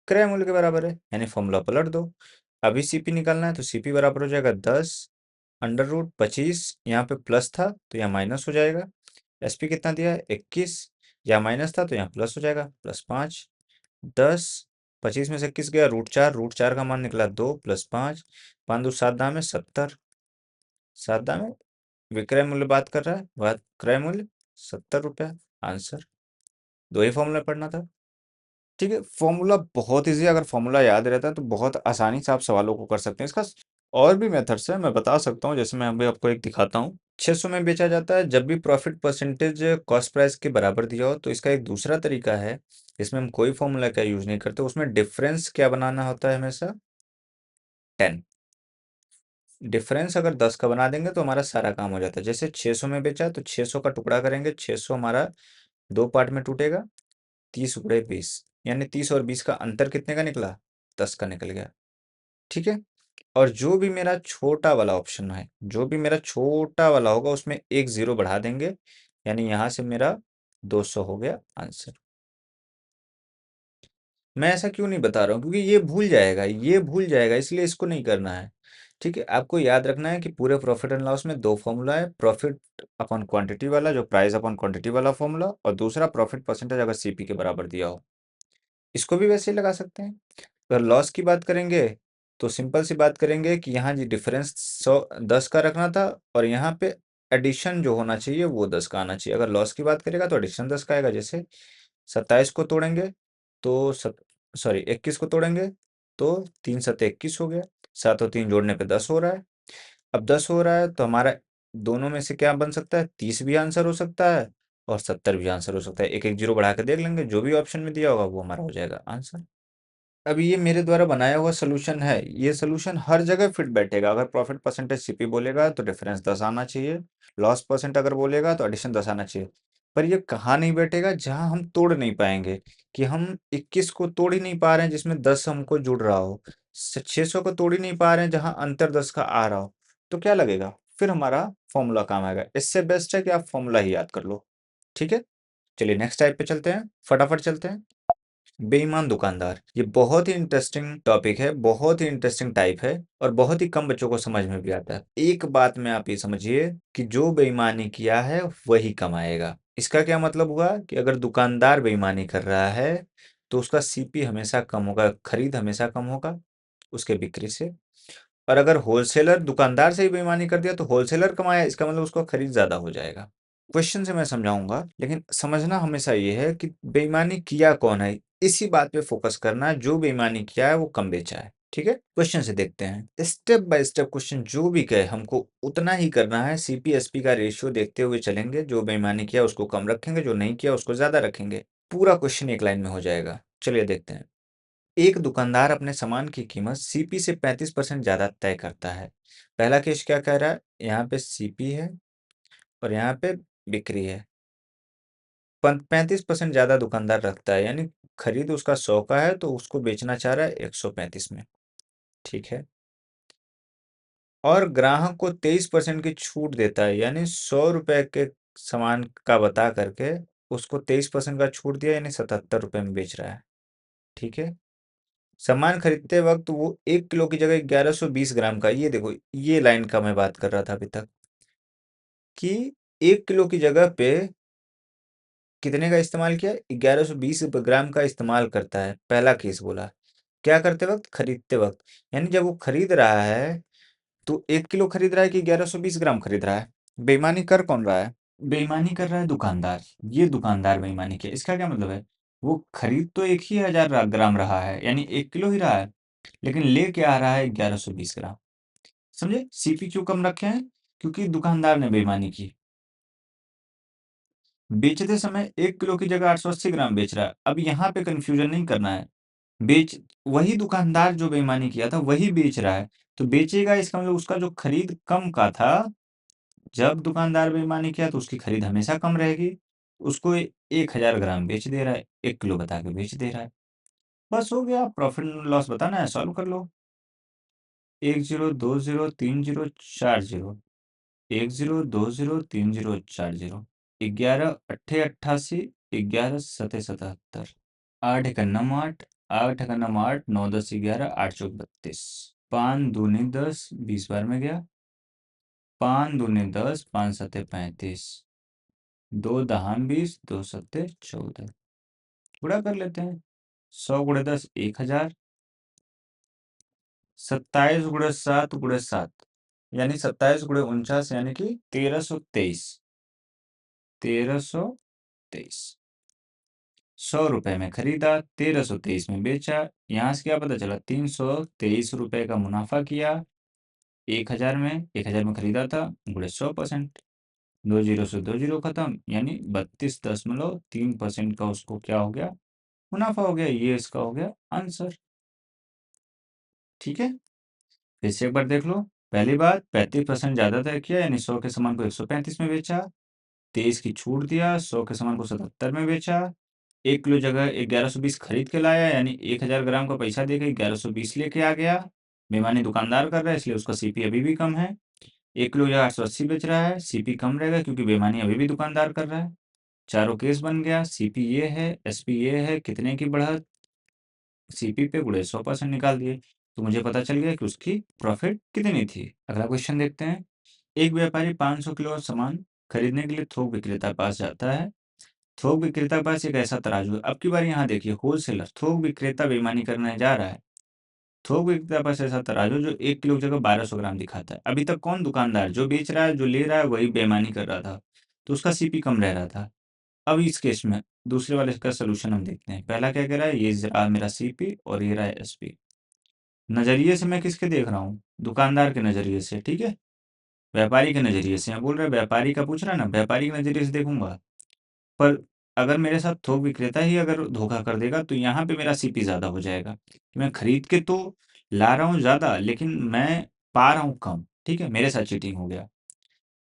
क्रय मूल्य के बराबर है, यानी फॉर्मूला पलट दो। अभी सीपी निकालना है तो सीपी बराबर हो जाएगा 10 अंडर रूट 25, यहाँ पे प्लस था तो यहाँ माइनस हो जाएगा। एसपी कितना दिया है, 21, यहाँ माइनस था तो यहाँ प्लस हो जाएगा, +5। 10, 25 में से 21 गया, √4 का मान निकला 2 + 5, 5 2 7 दाम में 70, 7 दाम में विक्रय मूल्य बात कर रहा है, बात क्रय मूल्य, ₹70 आंसर। दो ही फॉर्मूला पढ़ना था। ठीक है, फॉर्मूला बहुत इजी है, अगर फॉर्मूला याद रहता है तो बहुत आसानी से आप सवालों को कर सकते हैं। इसका और भी मेथड्स है, मैं बता सकता हूँ, जैसे मैं अभी आपको एक दिखाता हूँ। 600 में बेचा जाता है, जब भी प्रॉफिट परसेंटेज कॉस्ट प्राइस के बराबर दिया हो, तो इसका एक दूसरा तरीका है, इसमें हम कोई फॉर्मूला का यूज नहीं करते, उसमें डिफरेंस क्या बनाना होता है हमेशा, 10। डिफरेंस अगर 10 का बना देंगे तो हमारा सारा काम हो जाता है। जैसे 600 में बेचा तो 600 का टुकड़ा करेंगे, 600 हमारा दो पार्ट में टूटेगा, 30 × 20, यानी 30 और 20 का अंतर कितने का निकला, 10 का निकल गया। ठीक है, और जो भी मेरा छोटा वाला ऑप्शन है, जो भी मेरा छोटा वाला होगा उसमें एक जीरो बढ़ा देंगे, यानी यहां से मेरा 200 हो गया आंसर। मैं ऐसा क्यों नहीं बता रहा हूँ, क्योंकि ये भूल जाएगा, ये भूल जाएगा, इसलिए इसको नहीं करना है। ठीक है, आपको याद रखना है कि पूरे प्रॉफिट एंड लॉस में दो फॉर्मूला है, प्रॉफिट अपॉन क्वांटिटी वाला, जो प्राइस अपॉन क्वांटिटी वाला फॉर्मूला, और दूसरा प्रॉफिट परसेंटेज अगर सीपी के बराबर दिया हो। इसको भी वैसे ही लगा सकते हैं। अगर लॉस की बात करेंगे तो सिंपल सी बात करेंगे कि यहाँ जी डिफरेंस 10 का रखना था, और यहाँ पे एडिशन जो होना चाहिए वो 10 का आना चाहिए। अगर लॉस की बात करेगा तो एडिशन 10 का आएगा। जैसे 27 को तोड़ेंगे तो सॉरी 21 को तोड़ेंगे तो 3 × 7 = 21 हो गया, 7 और 3 जोड़ने पे 10 हो रहा है। अब 10 हो रहा है तो हमारा दोनों में से क्या बन सकता है, 30 भी आंसर हो सकता है और 70 भी आंसर हो सकता है। एक एक जीरो बढ़ा के देख लेंगे, जो भी ऑप्शन में दिया होगा वो हमारा हो जाएगा आंसर। अब ये मेरे द्वारा बनाया हुआ सोल्यूशन है, ये सोल्यूशन हर जगह फिट बैठेगा। अगर प्रॉफिट परसेंटेज सीपी बोलेगा तो डिफरेंस 10 आना चाहिए, लॉस परसेंट अगर बोलेगा तो एडिशन 10 आना चाहिए। पर ये कहाँ नहीं बैठेगा, जहां हम तोड़ नहीं पाएंगे, कि हम 21 को तोड़ ही नहीं पा रहे हैं जिसमें 10 हमको जुड़ रहा हो, 600 को तोड़ ही नहीं पा रहे हैं जहां अंतर 10 का आ रहा हो, तो क्या लगेगा, फिर हमारा फॉर्मूला काम आएगा। इससे बेस्ट है कि आप फॉर्मूला ही याद कर लो। ठीक है, चलिए नेक्स्ट टाइप पे चलते हैं, फटाफट चलते हैं। बेईमान दुकानदार, ये बहुत ही इंटरेस्टिंग टॉपिक है, बहुत ही इंटरेस्टिंग टाइप है, और बहुत ही कम बच्चों को समझ में भी आता है। एक बात में आप ये समझिए कि जो बेईमानी किया है वही कमाएगा। इसका क्या मतलब हुआ कि अगर दुकानदार बेईमानी कर रहा है तो उसका सीपी हमेशा कम होगा, खरीद हमेशा कम होगा उसके बिक्री से। और अगर होलसेलर दुकानदार से ही बेईमानी कर दिया तो होलसेलर कमाया, इसका मतलब उसको खरीद ज्यादा हो जाएगा। क्वेश्चन से मैं समझाऊंगा, लेकिन समझना हमेशा ये है कि बेईमानी किया कौन है, इसी बात पे फोकस करना है। जो बेईमानी किया है वो कम बेचा है। ठीक है, क्वेश्चन से देखते हैं, स्टेप बाय स्टेप क्वेश्चन जो भी कहे हमको उतना ही करना है। सीपीएसपी का रेशियो देखते हुए चलेंगे, जो बेईमानी किया उसको कम रखेंगे, जो नहीं किया उसको ज्यादा रखेंगे। पूरा क्वेश्चन एक लाइन में हो जाएगा। चलिए देखते हैं। एक दुकानदार अपने सामान की कीमत सीपी से 35% ज्यादा तय करता है। पहला केस क्या कह रहा है, यहाँ पे सीपी है और यहाँ पे बिक्री है। 35% ज्यादा दुकानदार रखता है, यानी खरीद उसका 100 का है तो उसको बेचना चाह रहा है 135 में। ठीक है, और ग्राहक को 23% की छूट देता है, यानी 100 रुपए के सामान का बता करके उसको 23% का छूट दिया, यानी 77 रुपए में बेच रहा है। ठीक है, सामान खरीदते वक्त वो 1 किलो की जगह 1120 ग्राम का, ये देखो ये लाइन का मैं बात कर रहा था अभी तक, कि 1 किलो की जगह पे कितने का इस्तेमाल किया, 1120 ग्राम का इस्तेमाल करता है। पहला केस बोला, क्या करते वक्त, खरीदते वक्त, यानी जब वो खरीद रहा है तो 1 किलो खरीद रहा है कि 1120 ग्राम खरीद रहा है। बेईमानी कर कौन रहा है, बेईमानी कर रहा है दुकानदार। ये दुकानदार बेईमानी किया, इसका क्या मतलब है, वो खरीद तो 1000 ग्राम रहा है, यानी 1 किलो ही रहा है, लेकिन ले क्या आ रहा है 1120 ग्राम। समझे, सीपी क्यों कम रखे हैं, क्योंकि दुकानदार ने बेईमानी की। बेचते समय 1 किलो की जगह 880 ग्राम बेच रहा है। अब यहाँ पे कंफ्यूजन नहीं करना है, बेच वही दुकानदार जो बेईमानी किया था वही बेच रहा है, तो बेचेगा, इसका मतलब उसका जो खरीद कम का था, जब दुकानदार बेईमानी किया तो उसकी खरीद हमेशा कम रहेगी। उसको 1000 ग्राम बेच दे रहा है, 1 किलो बता के बेच दे रहा है। बस हो गया, प्रॉफिट लॉस बताना है, सॉल्व कर लो। 10 20 30 40, 10 20 30 40, 11 8 88, 11 7 77, 8 1 9 8, 8 1 9 8, 9 10 11, 8 4 32, 5 दूनी 10, 20 बार में गया, 5 दूनी 10, 5 7 35, 2 दहाम 20, 2 7 14, गुणा कर लेते हैं। 100 × 10 1000, 27 × 7 × 7, यानी 27 × 49, यानी कि 1323। 1323। 100 रुपए में खरीदा, 1323 में बेचा। यहाँ से क्या पता चला, 323 रुपए का मुनाफा किया 1000 में खरीदा था, गुणे 100%। 20 से 20 खत्म, यानी 32.3% का उसको क्या हो गया, मुनाफा हो गया। ये इसका हो गया आंसर। ठीक है, फिर से एक बार देख लो। पहली बात, 35% ज्यादा तय किया, यानी 100 के सामान को 135 में बेचा। 23 की छूट दिया, 100 के सामान को 77 में बेचा। 1 किलो जगह 1120 खरीद के लाया, यानी 1000 ग्राम का पैसा देके 1120 लेके आ गया। बेईमानी दुकानदार कर रहा है, इसलिए उसका सीपी अभी भी कम है। 1 किलो जगह 880 बेच रहा है, सीपी कम रहेगा क्योंकि बेईमानी अभी भी दुकानदार कर रहा है। चारों केस बन गया, सीपी ये है, एसपी ये है, कितने की बढ़त, सीपी पे गुणे 100% निकाल दिए, तो मुझे पता चल गया कि उसकी प्रॉफिट कितनी थी। अगला क्वेश्चन देखते हैं। एक व्यापारी 500 किलो सामान खरीदने के लिए थोक विक्रेता के पास जाता है। थोक विक्रेता के पास एक ऐसा तराजू है। अब की बार यहाँ देखिए, होलसेलर थोक विक्रेता बेईमानी करने जा रहा है। थोक विक्रेता के पास ऐसा तराजू जो 1 किलो की जगह 1200 ग्राम दिखाता है। अभी तक कौन दुकानदार, जो बेच रहा है, जो ले रहा है, वही बेईमानी कर रहा था, तो उसका सीपी कम रह रहा था। अब इस केस में दूसरे वाले का सोल्यूशन हम देखते हैं। पहला क्या कह रहा है, ये रहा मेरा सीपी और ये रहा एसपी। नजरिए से मैं किसके देख रहा हूँ, दुकानदार के नजरिए से। ठीक है, व्यापारी के नजरिए से, यहाँ बोल रहा है व्यापारी का पूछ रहा है ना, व्यापारी के नजरिए से देखूंगा। पर अगर मेरे साथ थोक विक्रेता ही अगर धोखा कर देगा, तो यहाँ पे मेरा सीपी ज्यादा हो जाएगा कि मैं खरीद के तो ला रहा हूँ ज्यादा, लेकिन मैं पा रहा हूँ कम। ठीक है, मेरे साथ चीटिंग हो गया।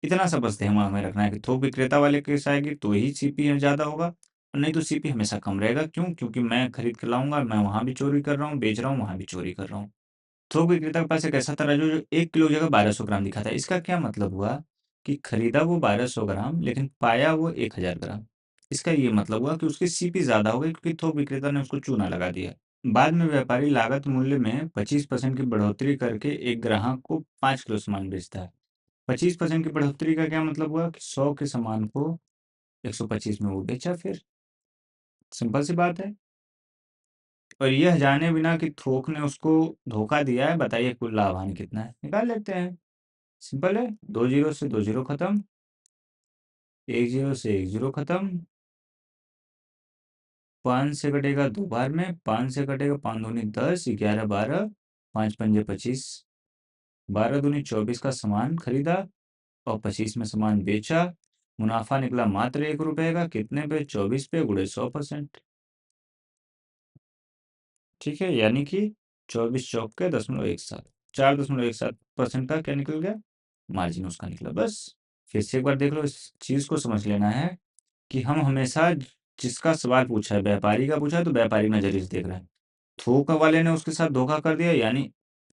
इतना सा बस दिमाग में रखना है कि थोक विक्रेता वाले केस आएगी तो ही सीपी ज़्यादा होगा, और नहीं तो सीपी हमेशा कम रहेगा। क्यों? क्योंकि मैं खरीद के लाऊंगा, मैं वहां भी चोरी कर रहा हूँ, बेच रहा हूँ, वहां भी चोरी कर रहा हूँ। थोक विक्रेता के पास एक ऐसा तराजू जो 1 किलो की जगह 1200 ग्राम दिखाता है। इसका क्या मतलब हुआ कि खरीदा वो 1200 ग्राम, लेकिन पाया वो 1000 ग्राम। इसका ये मतलब हुआ कि उसकी सीपी ज्यादा हो गई, क्योंकि थोक विक्रेता ने उसको चूना लगा दिया। बाद में व्यापारी लागत मूल्य में 25% की बढ़ोतरी करके एक ग्राहक को 5 किलो सामान बेचता है। 25% की बढ़ोतरी का क्या मतलब हुआ कि 100 के सामान को 125 में वो बेचा। फिर सिंपल सी बात है। और यह जाने बिना कि थोक ने उसको धोखा दिया है, बताइए कुल लाभ हानि कितना है, निकाल लेते हैं। सिंपल है, 2 जीरो से 2 जीरो खत्म, 1 जीरो से 1 जीरो खत्म। 5 से कटेगा 2 बार में, 5 से कटेगा 5 दूनी 10, 11 12, 5 पंजे 25, 12 दूनी 24 का सामान खरीदा और 25 में सामान बेचा। मुनाफा निकला मात्र 1 रुपए का, कितने पे, 24 पे, गुणे 100%। ठीक है, यानी कि 24 चौके 0.17, 4.17% का क्या निकल गया, मार्जिन उसका निकला। बस फिर से एक बार देख लो, इस चीज को समझ लेना है कि हम हमेशा, जिसका सवाल पूछा है व्यापारी का पूछा है, तो व्यापारी नजरिए से देख रहे हैं। थोक वाले ने उसके साथ धोखा कर दिया, यानी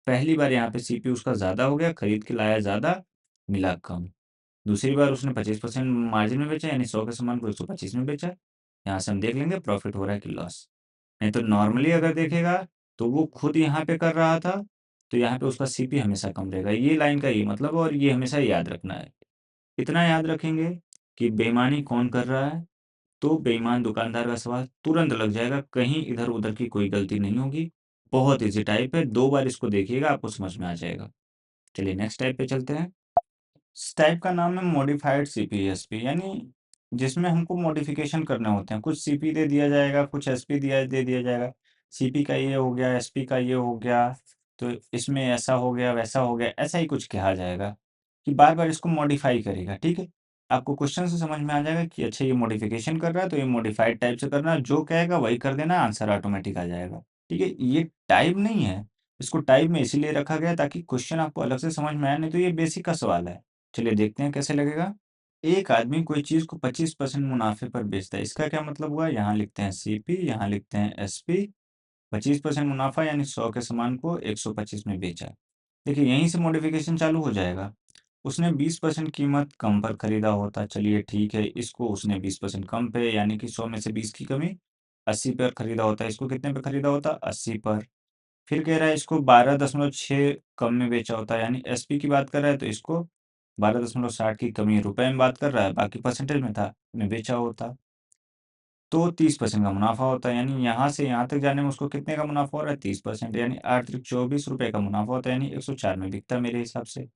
पहली बार यहाँ पे सीपी उसका ज्यादा हो गया, खरीद के लाया ज्यादा, मिला कम। दूसरी बार उसने 25% मार्जिन में बेचा, यानी 100 के सामान को 125 में बेचा। यहाँ से हम देख लेंगे प्रॉफिट हो रहा है कि लॉस। नहीं तो नॉर्मली अगर देखेगा, तो वो खुद यहाँ पे कर रहा था, तो यहाँ पे उसका सीपी हमेशा कम रहेगा। ये लाइन का ये मतलब, और ये हमेशा याद रखना है। इतना याद रखेंगे कि बेईमानी कौन कर रहा है, तो बेईमान दुकानदार का सवाल तुरंत लग जाएगा, कहीं इधर उधर की कोई गलती नहीं होगी। बहुत इजी टाइप है, 2 बार इसको देखिएगा, आपको समझ में आ जाएगा। चलिए नेक्स्ट टाइप पे चलते हैं। इस टाइप का नाम है मॉडिफाइड सीपी एसपी, यानी जिसमें हमको मॉडिफिकेशन करने होते हैं। कुछ सीपी दे दिया जाएगा, कुछ एसपी दे दिया जाएगा। सीपी का ये हो गया, एसपी का ये हो गया, तो इसमें ऐसा हो गया, वैसा हो गया, ऐसा ही कुछ कहा जाएगा कि बार बार इसको मॉडिफाई करेगा। ठीक है, आपको क्वेश्चन से समझ में आ जाएगा कि अच्छा ये मॉडिफिकेशन कर रहा है, तो ये मॉडिफाइड टाइप से करना है, जो कहेगा वही कर देना, आंसर ऑटोमेटिक आ जाएगा। ठीक है, ये टाइप नहीं है, इसको टाइप में इसीलिए रखा गया ताकि क्वेश्चन आपको अलग से समझ में आए, नहीं तो ये बेसिक का सवाल है। चलिए देखते हैं कैसे लगेगा। एक आदमी कोई चीज को 25% मुनाफे पर बेचता है, इसका क्या मतलब हुआ, यहाँ लिखते हैं सीपी, यहाँ लिखते हैं एसपी। 25% मुनाफा, यानी 100 के सामान को 125 में बेचा। देखिए यहीं से मॉडिफिकेशन चालू हो जाएगा। उसने 20% कीमत कम पर खरीदा होता, चलिए ठीक है, इसको उसने 20% कम पे, यानी कि 100 में से 20 की कमी, 80 पर खरीदा होता। इसको कितने पे खरीदा होता, 80 पर। फिर कह रहा है इसको 12.6 कम में बेचा होता है, यानी एसपी की बात कर रहा है, तो इसको 12.60 की कमी रुपए में बात कर रहा है, बाकी परसेंटेज में था, में बेचा होता, तो 30% का मुनाफा होता है। यानी यहाँ से यहाँ तक जाने में उसको कितने का मुनाफा हो रहा है, 30%, यानी 8 24 रुपए का मुनाफा होता है, यानी 104 में बिकता है मेरे हिसाब से।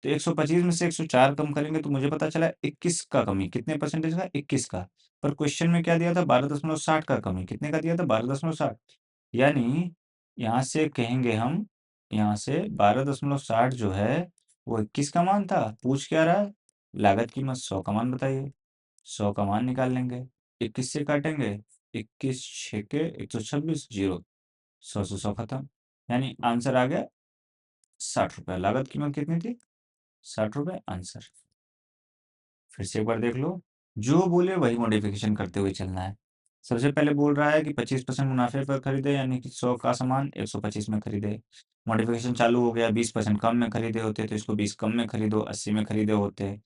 तो 125 में से 104 कम करेंगे तो मुझे पता चला 21 का कमी, कितने परसेंटेज का? 21 का। पर क्वेश्चन में क्या दिया था? 12.60 का कमी, कितने का दिया था? 12.60। यानी यहाँ से कहेंगे हम, यहाँ से 12.60 जो है वो 21 का मान था। पूछ क्या रहा है? लागत कीमत 100 का मान बताइए। 100 का मान निकाल लेंगे, 21 से काटेंगे, 21 छके 126, जीरो, 100 से 100 खत्म। यानी आंसर आ गया 60 रुपये। लागत कीमत कितनी थी? 60 रुपये आंसर। फिर से एक बार देख लो, जो बोले वही मॉडिफिकेशन करते हुए चलना है। सबसे पहले बोल रहा है कि 25% मुनाफे पर खरीदे, यानी कि 100 का सामान 125 में खरीदे। मॉडिफिकेशन चालू हो गया, 20% कम में खरीदे होते तो इसको 20 कम में खरीदो, 80 में खरीदे होते।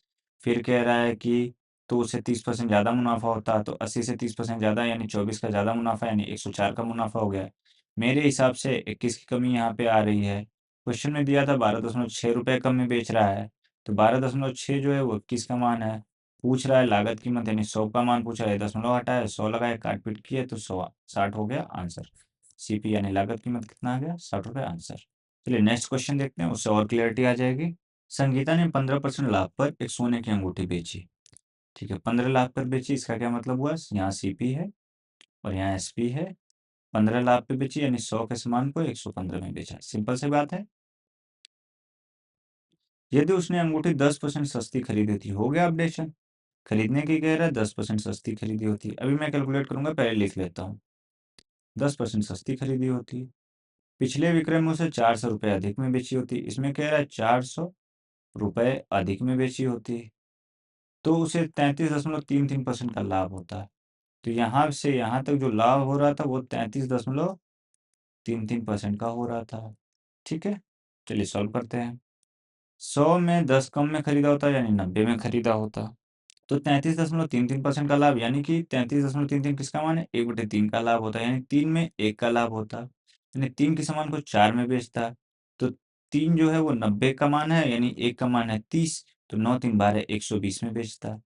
फिर कह रहा है कि तो उससे 30% ज़्यादा मुनाफा होता, तो 80 से 30% ज़्यादा यानी 24 का ज़्यादा मुनाफा, यानी 104 का मुनाफा हो गया। मेरे हिसाब से 21 की कमी यहाँ पे आ रही है। क्वेश्चन में दिया था 12.6 रुपये कम में बेच रहा है, तो 12.6 जो है वो 21 का मान है। पूछ रहा है लागत कीमत, यानी 100 का मान पूछ रहा है, दशमलव हटाया, 100 लगाए, काट पीट किए तो 100 60 हो गया आंसर। सीपी यानी लागत कीमत कितना आ गया? 60 रुपये आंसर। चलिए नेक्स्ट क्वेश्चन देखते हैं, उससे और क्लियरिटी आ जाएगी। संगीता ने 15% लाभ पर एक सोने की अंगूठी बेची। ठीक है, 15 लाख पर बेची, इसका क्या मतलब हुआ? यहाँ सीपी है और यहाँ एसपी है। 15 लाख पे बेची यानी 100 के सामान को 115 में बेचा। सिंपल सी बात है। यदि उसने अंगूठी 10% सस्ती खरीदी थी, हो गया अपडेशन। खरीदने की कह रहा है, 10% सस्ती खरीदी होती। अभी मैं कैलकुलेट करूंगा, पहले लिख लेता हूँ। 10% सस्ती खरीदी होती, पिछले विक्रय में उसे 400 रुपये अधिक में बेची होती। इसमें कह रहा है 400 रुपये अधिक में बेची होती, तो उसे 33.33% का लाभ होता। तो यहाँ से यहाँ तक जो लाभ हो रहा था वो 33.33% का हो रहा था। ठीक है, चलिए सॉल्व करते हैं। 100 में 10 कम में खरीदा होता, यानी 90 में खरीदा होता, तो 33.33% का लाभ, यानी कि 33.33 किसका मान है? 1/3 का लाभ होता है, यानी 3 में 1 का लाभ होता। यानी 3 के सामान को 4 में बेचता, तो 3 जो है वो 90 का मान है, यानी 1 का मान है 30, तो 9 3 12 120 में बेचता।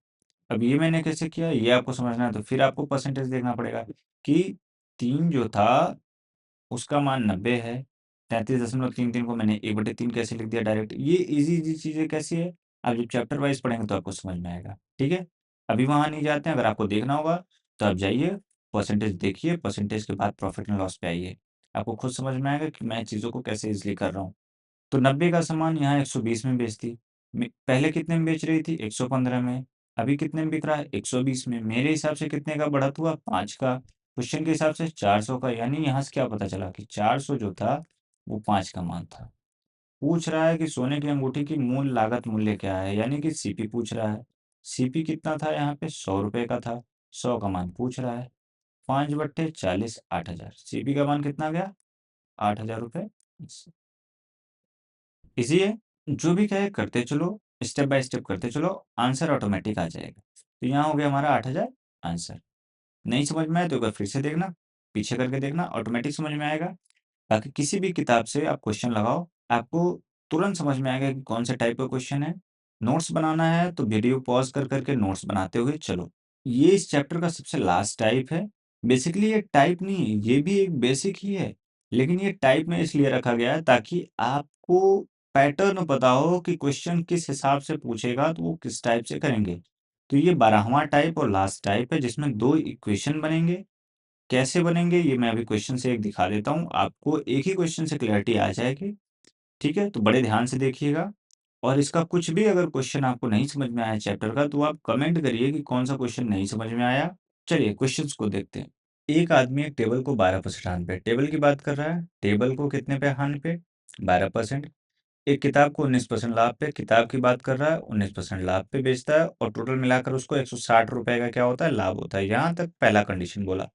अब ये मैंने कैसे किया, ये आपको समझना है, तो फिर आपको परसेंटेज देखना पड़ेगा कि 3 जो था उसका मान 90 है। 33.33 को मैंने 1/3 कैसे लिख दिया डायरेक्ट। ये इजी इजी चीज़ें कैसी है, आप जब चैप्टर वाइज पढ़ेंगे तो आपको समझ में आएगा। ठीक है, अभी वहाँ नहीं जाते हैं। अगर आपको देखना होगा तो आप जाइए, परसेंटेज देखिए, परसेंटेज के बाद प्रॉफिट एंड लॉस पे आइए। आपको खुद समझ में आएगा कि मैं चीज़ों को कैसे इजीली कर रहा हूँ। तो 90 का सामान यहाँ 120 में बेचती। पहले कितने में बेच रही थी? 115 में। अभी कितने में बिक रहा है? 120 में। मेरे हिसाब से कितने का बढ़त हुआ? 5 का। क्वेश्चन के हिसाब से 400 का, यानी यहाँ से क्या पता चला कि 400 जो था वो 5 का मान था। पूछ रहा है कि सोने की अंगूठी की मूल लागत मूल्य क्या है, यानी कि सीपी पूछ रहा है। सीपी कितना था यहाँ पे? 100 रुपये का था। 100 का मान पूछ रहा है। 5/40 8,000। सीपी का मान कितना गया? 8,000 रुपये। इजी है, जो भी कहे करते चलो, स्टेप बाय स्टेप करते चलो, आंसर ऑटोमेटिक आ जाएगा। तो यहाँ हो गया हमारा 8,000 आंसर। नहीं समझ में आए तो एक बार फिर से देखना, पीछे करके देखना, ऑटोमेटिक समझ में आएगा। बाकी किसी भी किताब से आप क्वेश्चन लगाओ, आपको तुरंत समझ में आएगा कि कौन से टाइप का क्वेश्चन है। नोट्स बनाना है तो वीडियो पॉज कर करके नोट्स बनाते हुए चलो। ये इस चैप्टर का सबसे लास्ट टाइप है। बेसिकली ये टाइप नहीं है, ये भी एक बेसिक ही है, लेकिन ये टाइप में इसलिए रखा गया है ताकि आपको पैटर्न पता हो कि क्वेश्चन किस हिसाब से पूछेगा तो वो किस टाइप से करेंगे। तो ये 12वां टाइप और लास्ट टाइप है जिसमें 2 इक्वेशन बनेंगे। कैसे बनेंगे ये मैं अभी क्वेश्चन से एक दिखा देता हूँ, आपको एक ही क्वेश्चन से क्लैरिटी आ जाएगी। ठीक है, तो बड़े ध्यान से देखिएगा। और इसका कुछ भी अगर क्वेश्चन आपको नहीं समझ में आया चैप्टर का, तो आप कमेंट करिए कि कौन सा क्वेश्चन नहीं समझ में आया। चलिए क्वेश्चंस को देखते हैं। एक आदमी एक टेबल को 12% हानि पे, टेबल की बात कर रहा है, टेबल को कितने पे हानि पे? 12%। एक किताब को 19% लाभ पे, किताब की बात कर रहा है, 19% लाभ पे बेचता है और टोटल मिलाकर उसको 160 रुपए का क्या होता है? लाभ होता है। यहाँ तक पहला कंडीशन बोला।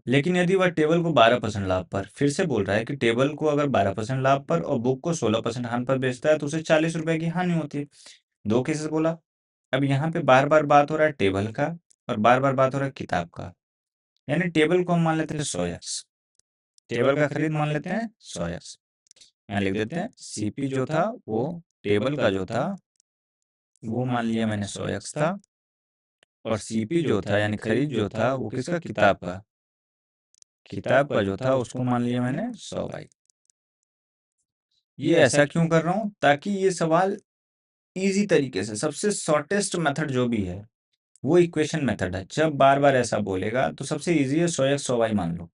लेकिन यदि वह टेबल को 12% लाभ पर, फिर से बोल रहा है कि टेबल को अगर 12% लाभ पर और बुक को 16% हानि पर बेचता है तो उसे 40 रुपए की हानि होती है। दो केसेस बोला। अब यहाँ पे बार बार बात हो रहा है टेबल का और बार बार बात हो रहा है किताब का। यानी टेबल को हम मान लेते हैं 100x, टेबल का खरीद मान लेते हैं 100x। यहाँ लिख देते हैं सीपी जो था वो टेबल का जो था वो मान लिया मैंने 100x था, और सीपी जो था यानी खरीद जो था वो किसका? किताब का। किताब का जो था उसको मान लिया मैंने 100y। ये ऐसा क्यों कर रहा हूँ? ताकि ये सवाल ईज़ी तरीके से, सबसे शॉर्टेस्ट मेथड जो भी है, वो इक्वेशन मेथड है। जब बार-बार ऐसा बोलेगा तो सबसे ईज़ी है 100x 100y मान लो।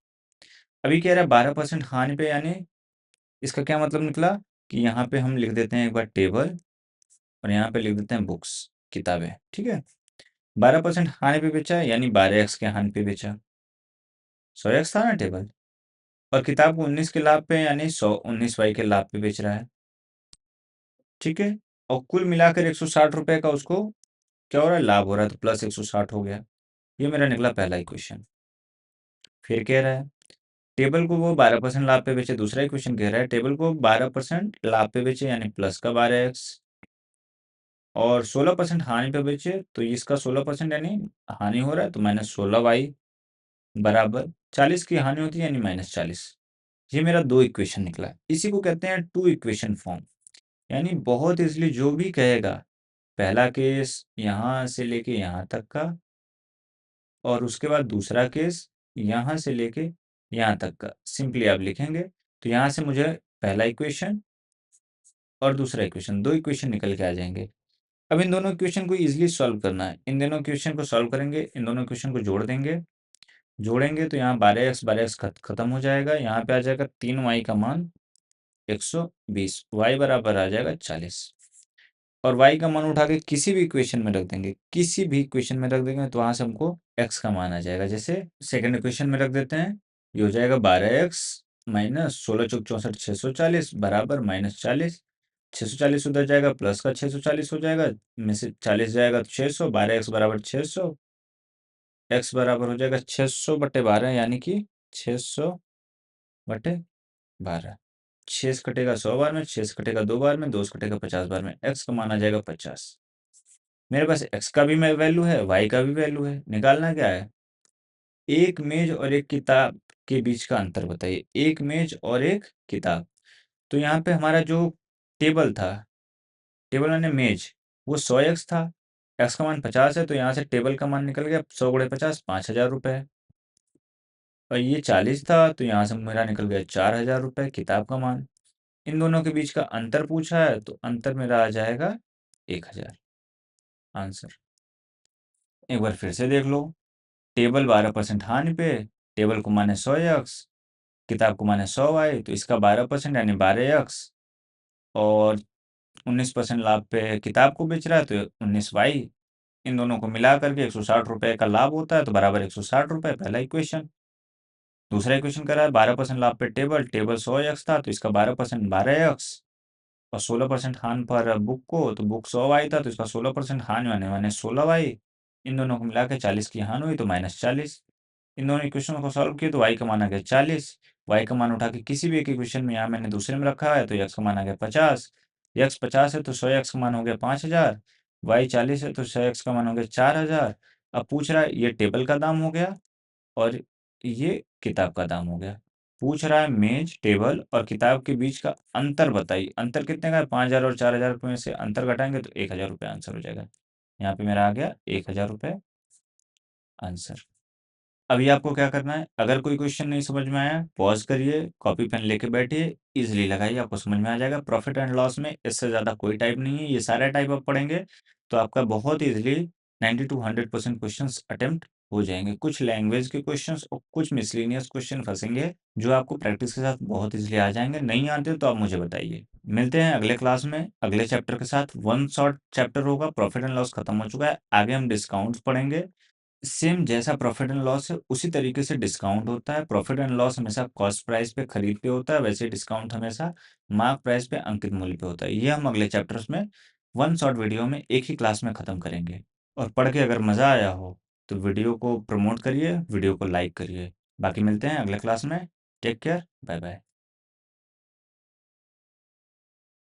अभी कह रहा है 12% हानि पे, यानी इसका क्या मतलब निकला कि यहाँ पे हम लिख देते हैं एक बार टेबल और यहाँ पे लिख देते हैं बुक्स, किताबें, ठीक है? 12% हानि पे बेचा यानी 12x के हानि पे बेचा। 100x था ना टेबल, और किताब को 19 के लाभ पे यानी 119y के लाभ पे बेच रहा है, ठीक है? और कुल मिलाकर 160 रुपए का उसको क्या हो रहा है, लाभ हो रहा है, तो प्लस 160 हो गया। ये मेरा निकला पहला इक्वेशन। फिर कह रहा है टेबल को वो 12% लाभ पे बेचे, दूसरा इक्वेशन कह रहा है टेबल को 12% लाभ पे बेचे यानी प्लस का 12x, और 16% हानि पे बेचे तो इसका 16% यानी हानि हो रहा है, तो -16y बराबर 40 की हानि होती है यानी -40। ये मेरा दो इक्वेशन निकला। इसी को कहते हैं टू इक्वेशन फॉर्म। यानी बहुत इजली जो भी कहेगा, पहला केस यहाँ से लेके यहाँ तक का, और उसके बाद दूसरा केस यहाँ से लेके यहाँ तक का, सिंपली आप लिखेंगे तो यहाँ से मुझे पहला इक्वेशन और दूसरा इक्वेशन, दो इक्वेशन निकल के आ जाएंगे। अब इन दोनों इक्वेशन को इजीली सॉल्व करना है। इन दोनों इक्वेशन को सॉल्व करेंगे, इन दोनों इक्वेशन को जोड़ देंगे, जोड़ेंगे तो यहाँ 12x खत्म हो जाएगा, यहाँ पे आ जाएगा 3y का मान 120, y बराबर आ जाएगा 40, और y का मान उठा के किसी भी इक्वेशन में रख देंगे, किसी भी इक्वेशन में रख देंगे तो वहां से हमको x का मान आ जाएगा। जैसे सेकंड इक्वेशन में रख देते हैं, ये हो जाएगा 12x माइनस 16 × 4 = 640 बराबर -40, 640 उधर जाएगा, प्लस का 640 हो जाएगा, में से 40 जाएगा तो 600, 12x बराबर 600, x बराबर हो जाएगा 600/12 यानी कि 600/12। 6 से कटेगा 100 बार में, 6 से कटेगा 2 बार में, 2 से कटेगा 50 बार में, x का मान आ जाएगा 50। मेरे पास x का भी मैं वैल्यू है, y का भी वैल्यू है, निकालना क्या है? एक मेज और एक किताब के बीच का अंतर बताइए, एक मेज और एक किताब। तो यहाँ पे हमारा जो टेबल था, टेबल यानी मेज, वो 100x था, x का मान 50 है, तो यहाँ से टेबल का मान निकल गया 100 × 50, 5000 रुपये। और ये 40 था, तो यहाँ से मेरा निकल गया 4000 रुपये किताब का मान। इन दोनों के बीच का अंतर पूछा है, तो अंतर मेरा आ जाएगा 1000 आंसर। एक बार फिर से देख लो, टेबल 12% हानि पे, टेबल को माने 100x, किताब को माने 100y, तो इसका 12% यानी 12x, और 19% लाभ पे किताब को बेच रहा है तो 19y। इन दोनों को मिला करके 160 रुपये का लाभ होता है, तो बराबर 160 रुपये, पहला इक्वेशन। दूसरा इक्वेशन कह रहा है 12% लाभ पे टेबल, टेबल 100x था तो इसका 12% 12x, और 16% हानि पर बुक को, तो बुक 100y था तो इसका 16% हानि होने माने 16y। इन दोनों को मिला के 40 की हानि हुई तो -40। इन दोनों इक्वेशनों को सॉल्व किए तो y का मान आ गया 40, y का मान उठा के किसी भी एक इक्वेशन में, यहाँ मैंने दूसरे में रखा है, तो x का मान आ गया 50, x 50 है तो 100x का मान हो गया 5000, y 40 है तो 100x का मान हो गया 4000। अब पूछ रहा है ये टेबल का दाम हो गया और ये किताब का दाम हो गया। पूछ रहा है मेज, टेबल और किताब के बीच का अंतर बताइए। अंतर कितने का है? 5000 और 4000 रुपये में से अंतर घटाएंगे तो 1000 रुपये आंसर हो जाएगा। यहाँ पे मेरा आ गया 1000 रुपये आंसर। अभी आपको क्या करना है, अगर कोई क्वेश्चन नहीं समझ में आया, पॉज करिए, कॉपी पेन लेके बैठिए, इजीली लगाइए, आपको समझ में आ जाएगा। प्रॉफिट एंड लॉस में इससे ज़्यादा कोई टाइप नहीं है, ये सारे टाइप आप पढ़ेंगे तो आपका बहुत इजीली 90 to 100% क्वेश्चंस अटेम्प्ट हो जाएंगे। कुछ लैंग्वेज के क्वेश्चंस और कुछ मिसलेनियस क्वेश्चन फंसेंगे, जो आपको प्रैक्टिस के साथ बहुत इजीली आ जाएंगे। नहीं आते तो आप मुझे बताइए। मिलते हैं अगले क्लास में अगले चैप्टर के साथ। वन शॉर्ट चैप्टर होगा, प्रॉफिट एंड लॉस खत्म हो चुका है, आगे हम डिस्काउंट्स पढ़ेंगे। सेम जैसा प्रॉफिट एंड लॉस है उसी तरीके से डिस्काउंट होता है। प्रॉफिट एंड लॉस हमेशा कॉस्ट प्राइस पे खरीद पे होता है, वैसे डिस्काउंट हमेशा मार्क प्राइस पे अंकित मूल्य पे होता है। ये हम अगले चैप्टर्स में वन शॉट वीडियो में एक ही क्लास में खत्म करेंगे। और पढ़ के अगर मज़ा आया हो तो वीडियो को प्रमोट करिए, वीडियो को लाइक करिए। बाकी मिलते हैं अगले क्लास में। Take care, bye bye.